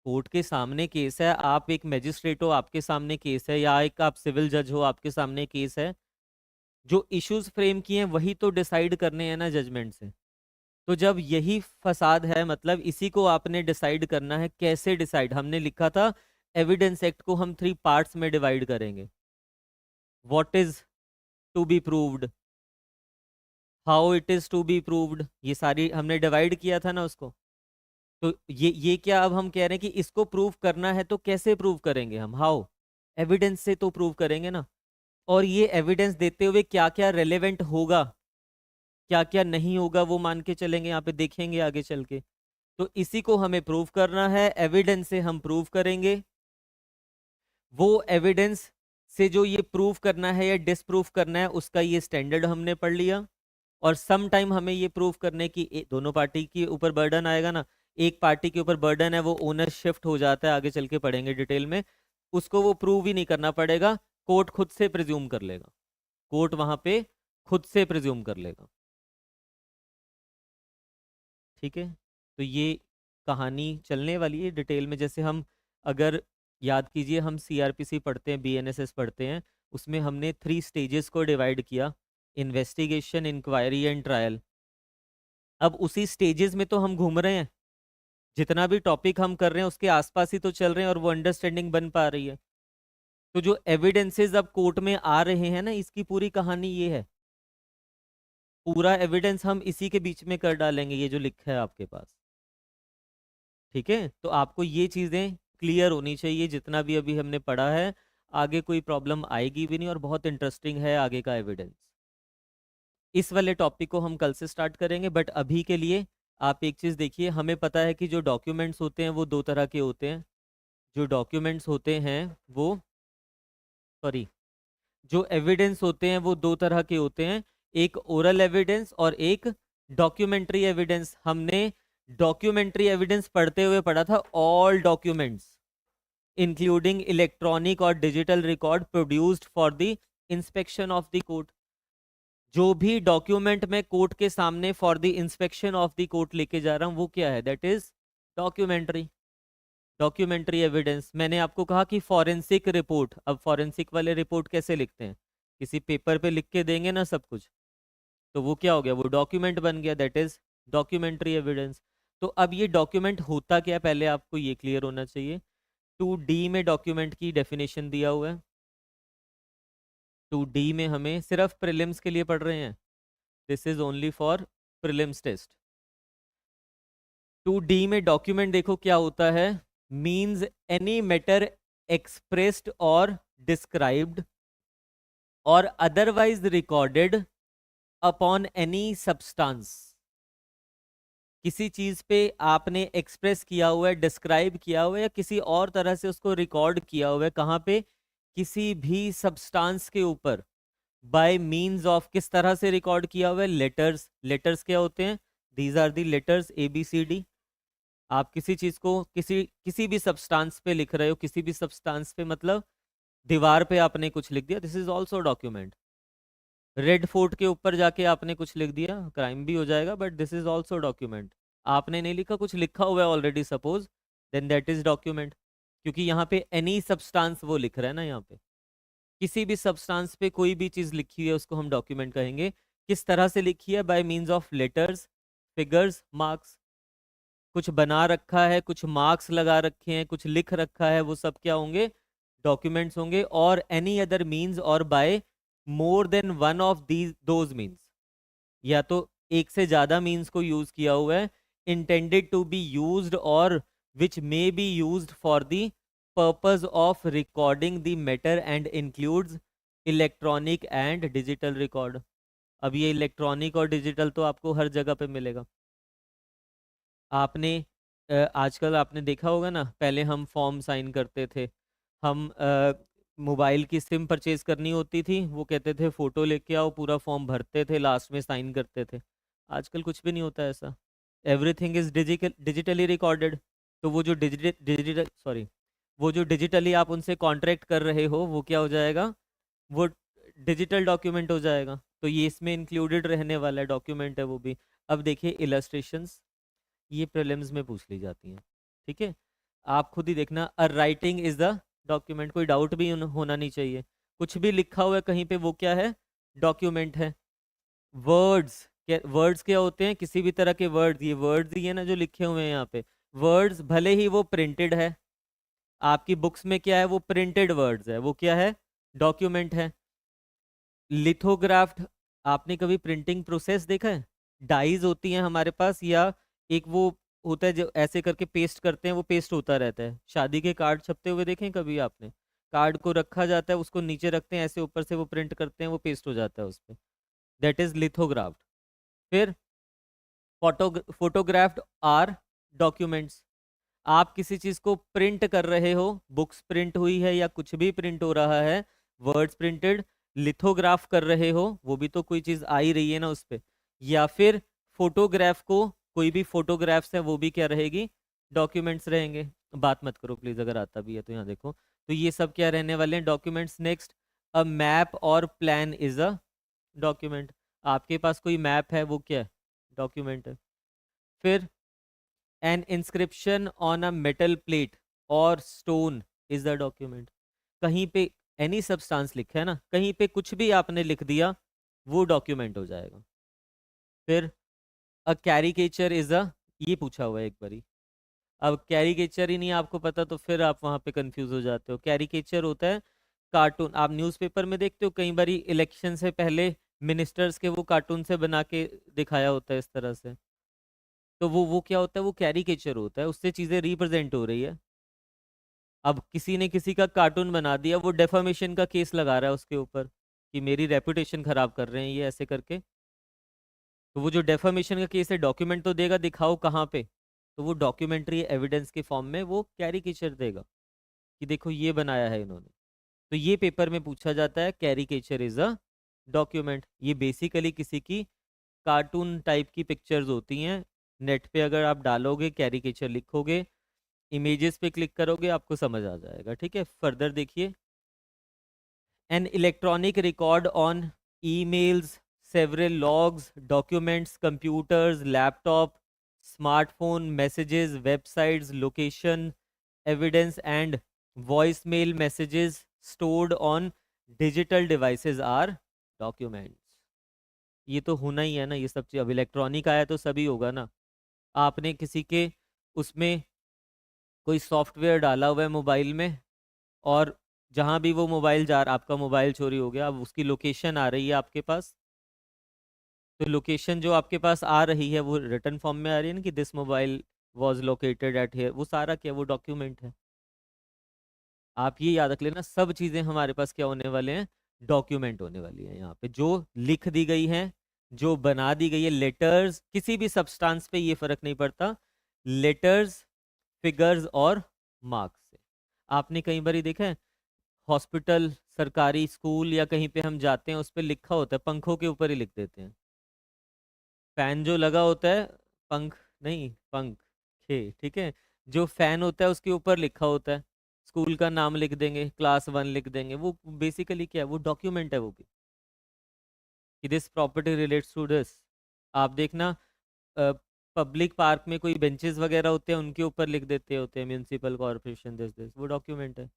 [SPEAKER 1] कोर्ट के सामने केस है, आप एक मैजिस्ट्रेट हो, आपके सामने केस है, या एक आप सिविल जज हो, आपके सामने केस है। जो इश्यूज फ्रेम किए हैं वही तो डिसाइड करने हैं ना जजमेंट से। तो जब यही फसाद है, मतलब इसी को आपने डिसाइड करना है। कैसे डिसाइड, हमने लिखा था एविडेंस एक्ट को हम 3 पार्ट्स में डिवाइड करेंगे। What is to be proved, how it is to be proved, ये सारी हमने डिवाइड किया था ना उसको। तो ये क्या अब हम कह रहे हैं कि इसको प्रूव करना है, तो कैसे प्रूव करेंगे हम, हाउ, एविडेंस से तो प्रूव करेंगे ना। और ये एविडेंस देते हुए क्या क्या रेलेवेंट होगा, क्या क्या नहीं होगा, वो मान के चलेंगे, यहाँ पे देखेंगे आगे चल के। तो इसी को हमें प्रूव करना है, एविडेंस से हम प्रूव करेंगे। वो एविडेंस से जो ये प्रूव करना है या डिसप्रूव करना है, उसका ये स्टैंडर्ड हमने पढ़ लिया। और सम टाइम हमें ये प्रूव करने की दोनों पार्टी के ऊपर बर्डन आएगा ना। एक पार्टी के ऊपर बर्डन है, वो ओनर शिफ्ट हो जाता है, आगे चल के पढ़ेंगे डिटेल में। उसको वो प्रूव ही नहीं करना पड़ेगा, कोर्ट खुद से प्रिज्यूम कर लेगा। कोर्ट वहां पे खुद से प्रिज्यूम कर लेगा। ठीक है, तो ये कहानी चलने वाली है डिटेल में। जैसे हम, अगर याद कीजिए, हम सीआरपीसी पढ़ते हैं, बीएनएसएस पढ़ते हैं, उसमें हमने 3 स्टेजेस को डिवाइड किया, इन्वेस्टिगेशन, इंक्वायरी एंड ट्रायल। अब उसी स्टेजेस में तो हम घूम रहे हैं, जितना भी टॉपिक हम कर रहे हैं उसके आसपास ही तो चल रहे हैं, और वो अंडरस्टैंडिंग बन पा रही है। तो जो एविडेंसेस अब कोर्ट में आ रहे हैं ना, इसकी पूरी कहानी ये है। पूरा एविडेंस हम इसी के बीच में कर डालेंगे, ये जो लिखा है आपके पास। ठीक है, तो आपको ये चीजें क्लियर होनी चाहिए, जितना भी अभी हमने पढ़ा है। आगे कोई प्रॉब्लम आएगी भी नहीं, और बहुत इंटरेस्टिंग है आगे का एविडेंस। इस वाले टॉपिक को हम कल से स्टार्ट करेंगे, बट अभी के लिए आप एक चीज देखिए। हमें पता है कि जो डॉक्यूमेंट्स होते हैं वो 2 तरह के होते हैं। जो डॉक्यूमेंट्स होते हैं वो, सॉरी, जो एविडेंस होते हैं वो 2 तरह के होते हैं। एक ओरल एविडेंस और एक डॉक्यूमेंट्री एविडेंस। हमने डॉक्यूमेंट्री एविडेंस पढ़ते हुए पढ़ा था ऑल डॉक्यूमेंट्स इंक्लूडिंग इलेक्ट्रॉनिक और digital record produced for the inspection of the court. जो भी डॉक्यूमेंट मैं कोर्ट के सामने for the inspection of the court लेके जा रहा हूं वो क्या है, that is documentary. Documentary evidence. मैंने आपको कहा कि फॉरेंसिक रिपोर्ट, अब फॉरेंसिक वाले रिपोर्ट कैसे लिखते हैं, किसी पेपर पे लिख के देंगे ना सब कुछ, तो वो क्या हो गया, वो डॉक्यूमेंट बन गया, दैट इज डॉक्यूमेंट्री एविडेंस। तो अब ये डॉक्यूमेंट होता क्या है, पहले आपको ये क्लियर होना चाहिए। 2D में डॉक्यूमेंट की डेफिनेशन दिया हुआ है। 2D में हमें सिर्फ प्रीलिम्स के लिए पढ़ रहे हैं, this is only for prelims test. 2D में डॉक्यूमेंट देखो क्या होता है, मीन्स एनी मैटर एक्सप्रेस्ड और डिस्क्राइब्ड और otherwise recorded upon any substance. किसी चीज पे आपने एक्सप्रेस किया हुआ है, डिस्क्राइब किया हुआ है, या किसी और तरह से उसको रिकॉर्ड किया हुआ है, कहाँ पे, किसी भी सब्सटेंस के ऊपर, बाय मीन्स ऑफ, किस तरह से रिकॉर्ड किया हुआ है, लेटर्स। लेटर्स क्या होते हैं, these are the letters ABCD। आप किसी चीज को किसी किसी भी सब्सटेंस पे लिख रहे हो, किसी भी सब्सटेंस पे मतलब दीवार पे आपने कुछ लिख दिया, this is also document. Red fort के ऊपर जाके आपने कुछ लिख दिया, क्राइम भी हो जाएगा, but this is also document. आपने नहीं लिखा, कुछ लिखा हुआ है already suppose, then that is document, क्योंकि यहाँ पे एनी सब्सटेंस वो लिख रहा है ना, यहाँ पे किसी भी सब्सटेंस पे कोई भी चीज लिखी हुई है उसको हम डॉक्यूमेंट कहेंगे। किस तरह से लिखी है, bye means of letters, figures, marks. कुछ बना रखा है, कुछ मार्क्स लगा रखे हैं, कुछ लिख रखा है, वो सब क्या होंगे, डॉक्यूमेंट्स होंगे। और एनी अदर मीन्स और by more than one of these those means, या तो एक से ज्यादा मीन्स को यूज किया हुआ है, इंटेंडेड टू बी यूज्ड और which may be used for the purpose of recording the matter and includes electronic and digital record. अब ये इलेक्ट्रॉनिक और डिजिटल तो आपको हर जगह पे मिलेगा। आपने आजकल आपने देखा होगा ना, पहले हम फॉर्म साइन करते थे, हम मोबाइल की सिम परचेज करनी होती थी, वो कहते थे फोटो लेके आओ, पूरा फॉर्म भरते थे, लास्ट में साइन करते थे। आजकल कुछ भी नहीं होता ऐसा, एवरीथिंग इज डिजिटली रिकॉर्डेड। तो वो जो डिजिटल सॉरी वो जो डिजिटली आप उनसे कॉन्ट्रैक्ट कर रहे हो, वो क्या हो जाएगा, वो डिजिटल डॉक्यूमेंट हो जाएगा। तो ये इसमें इंक्लूडेड रहने वाला है, डॉक्यूमेंट है वो भी। अब देखिए इलस्ट्रेशंस, ये प्रीलिम्स में पूछ ली जाती हैं, ठीक है, आप खुद ही देखना। A writing is the document, कोई डाउट भी होना नहीं चाहिए, कुछ भी लिखा हुआ है कहीं पे वो क्या है, डॉक्यूमेंट है। वर्ड्स, क्या वर्ड्स क्या होते हैं, किसी भी तरह के वर्ड्स, ये वर्ड्स ही है ना जो लिखे हुए हैं यहाँ पे, वर्ड्स भले ही वो प्रिंटेड है, आपकी बुक्स में क्या है, वो प्रिंटेड वर्ड्स है, वो क्या है, डॉक्यूमेंट है। लिथोग्राफ्ट, आपने कभी प्रिंटिंग प्रोसेस देखा है, डाइज होती हैं हमारे पास, या एक वो होता है जो ऐसे करके पेस्ट करते हैं, वो पेस्ट होता रहता है। शादी के कार्ड छपते हुए देखें कभी आपने, कार्ड को रखा जाता है, उसको नीचे रखते हैं, ऐसे ऊपर से वो प्रिंट करते हैं, वो पेस्ट हो जाता है उस पर, दैट इज लिथोग्राफ्ट। फिर फोटोग्राफ्ड आर डॉक्यूमेंट्स। आप किसी चीज को प्रिंट कर रहे हो, बुक्स प्रिंट हुई है या कुछ भी प्रिंट हो रहा है, वर्ड्स प्रिंटेड, लिथोग्राफ कर रहे हो, वो भी तो कोई चीज आ ही रही है ना उस पे। या फिर फोटोग्राफ को, कोई भी फोटोग्राफ्स है वो भी क्या रहेगी, डॉक्यूमेंट्स रहेंगे। बात मत करो प्लीज, अगर आता भी है तो यहाँ देखो। तो ये सब क्या रहने वाले हैं, डॉक्यूमेंट्स। नेक्स्ट, अ मैप और प्लान इज अ डॉक्यूमेंट। आपके पास कोई मैप है, वो क्या है, डॉक्यूमेंट है। फिर N inscription on a metal plate और स्टोन इज द डॉक्यूमेंट। कहीं पे एनी सब्सटेंस लिखा है ना, कहीं पे कुछ भी आपने लिख दिया, वो डॉक्यूमेंट हो जाएगा। फिर अ कैरिकेचर इज अ, ये पूछा हुआ है एक बारी। अब कैरिकेचर ही नहीं आपको पता तो फिर आप वहां पे कंफ्यूज हो जाते हो। कैरिकेचर होता है कार्टून, आप न्यूज़पेपर में देखते हो कई बारी, इलेक्शन से पहले मिनिस्टर्स के वो कार्टून से बना के दिखाया होता है इस तरह से, तो वो क्या होता है, वो कैरिकेचर होता है, उससे चीजें रिप्रेजेंट हो रही है। अब किसी ने किसी का कार्टून बना दिया, वो डेफामेशन का केस लगा रहा है उसके ऊपर कि मेरी रेपुटेशन खराब कर रहे हैं ये ऐसे करके, तो वो जो डेफामेशन का केस है, डॉक्यूमेंट तो देगा, दिखाओ कहाँ पे, तो वो डॉक्यूमेंट्री एविडेंस के फॉर्म में वो कैरिकेचर देगा कि देखो ये बनाया है इन्होंने। तो ये पेपर में पूछा जाता है, कैरिकेचर इज अ डॉक्यूमेंट। ये बेसिकली किसी की कार्टून टाइप की पिक्चर्स होती हैं, नेट पे अगर आप डालोगे कैरिकेचर लिखोगे, इमेजेस पे क्लिक करोगे, आपको समझ आ जाएगा, ठीक है। फर्दर देखिए, an electronic record on emails, several logs, documents, computers, laptop, smartphone, messages, websites, location, evidence, and voicemail messages stored on digital devices are documents. ये तो होना ही है ना, ये सब चीज। अब इलेक्ट्रॉनिक आया तो सभी होगा ना। आपने किसी के उसमें कोई सॉफ्टवेयर डाला हुआ है मोबाइल में, और जहां भी वो मोबाइल जा रहा, आपका मोबाइल चोरी हो गया, अब उसकी लोकेशन आ रही है आपके पास, तो लोकेशन जो आपके पास आ रही है वो रिटर्न फॉर्म में आ रही है ना, कि this mobile was located at here, वो सारा क्या, वो डॉक्यूमेंट है। आप ये याद रख लेना, सब चीज़ें हमारे पास क्या होने वाले हैं, डॉक्यूमेंट होने वाली है। यहाँ पे जो लिख दी गई है, जो बना दी गई है, लेटर्स, किसी भी सब्सटेंस पे ये फर्क नहीं पड़ता, लेटर्स, फिगर्स और मार्क्स से। आपने कई बार देखा है, हॉस्पिटल, सरकारी स्कूल या कहीं पे हम जाते हैं, उस पर लिखा होता है, पंखों के ऊपर ही लिख देते हैं। फैन जो लगा होता है, पंख नहीं, पंख खे, ठीक है, जो फैन होता है उसके ऊपर लिखा होता है, स्कूल का नाम लिख देंगे, क्लास 1 लिख देंगे। वो बेसिकली क्या है, वो डॉक्यूमेंट है वो भी, कि this property relates to this. आप देखना, पब्लिक पार्क में कोई बेंचेस वगैरह होते हैं, उनके ऊपर लिख देते होते हैं म्यूनसिपल कॉर्पोरेशन दिस, वो डॉक्यूमेंट है।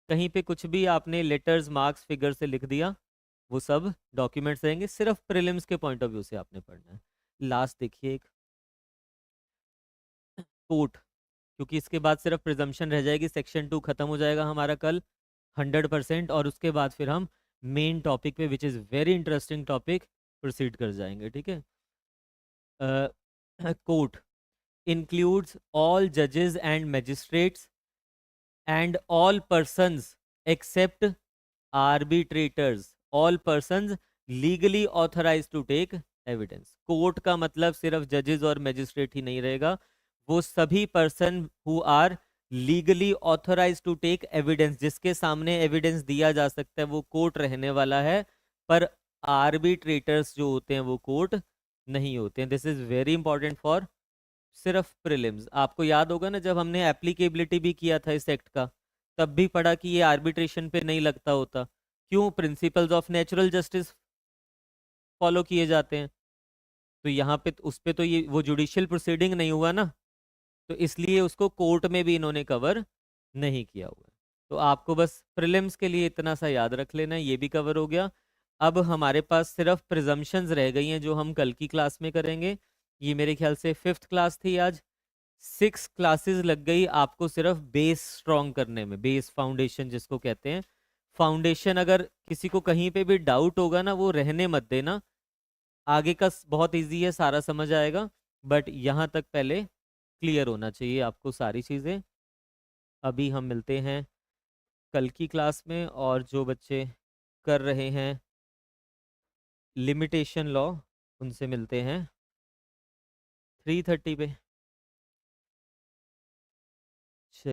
[SPEAKER 1] कहीं पे कुछ भी आपने लेटर्स, मार्क्स, फिगर से लिख दिया, वो सब डॉक्यूमेंट्स रहेंगे। सिर्फ प्रीलिम्स के पॉइंट ऑफ व्यू से आपने पढ़ना है। लास्ट देखिए, एक कोर्ट, क्योंकि इसके बाद सिर्फ प्रिजम्पशन रह जाएगी, सेक्शन 2 खत्म हो जाएगा हमारा कल 100%, और उसके बाद फिर हम मेन टॉपिक पे, which is very interesting topic, proceed कर जाएंगे, ठीक है। Court includes all judges and magistrates and all persons except arbitrators, all persons legally authorized to take evidence। Court का मतलब सिर्फ जजेस और मैजिस्ट्रेट ही नहीं रहेगा, वो सभी person who are legally authorise to take evidence, जिसके सामने एविडेंस दिया जा सकता है, वो कोर्ट रहने वाला है। पर आर्बिट्रेटर्स जो होते हैं वो कोर्ट नहीं होते हैं। This is very important for सिर्फ प्रीलिम्स। आपको याद होगा ना, जब हमने एप्लीकेबिलिटी भी किया था इस एक्ट का, तब भी पढ़ा कि ये आर्बिट्रेशन पे नहीं लगता होता। क्यों? Principles of natural justice follow किए जाते हैं। तो यहाँ पे उस पे तो ये वो जुडिशियल प्रोसीडिंग नहीं हुआ ना, तो इसलिए उसको कोर्ट में भी इन्होंने कवर नहीं किया हुआ है। तो आपको बस प्रीलिम्स के लिए इतना सा याद रख लेना, ये भी कवर हो गया। अब हमारे पास सिर्फ प्रिजम्पशंस रह गई हैं, जो हम कल की क्लास में करेंगे। ये मेरे ख्याल से 5th क्लास थी आज। 6 क्लासेस लग गई आपको सिर्फ बेस स्ट्रॉन्ग करने में, बेस फाउंडेशन जिसको कहते हैं। फाउंडेशन अगर किसी को कहीं पे भी डाउट होगा ना, वो रहने मत देना, आगे का बहुत इजी है, सारा समझ आएगा। बट यहाँ तक पहले क्लियर होना चाहिए आपको सारी चीज़ें। अभी हम मिलते हैं कल की क्लास में, और जो बच्चे कर रहे हैं लिमिटेशन लॉ, उनसे मिलते हैं 3:30 पे।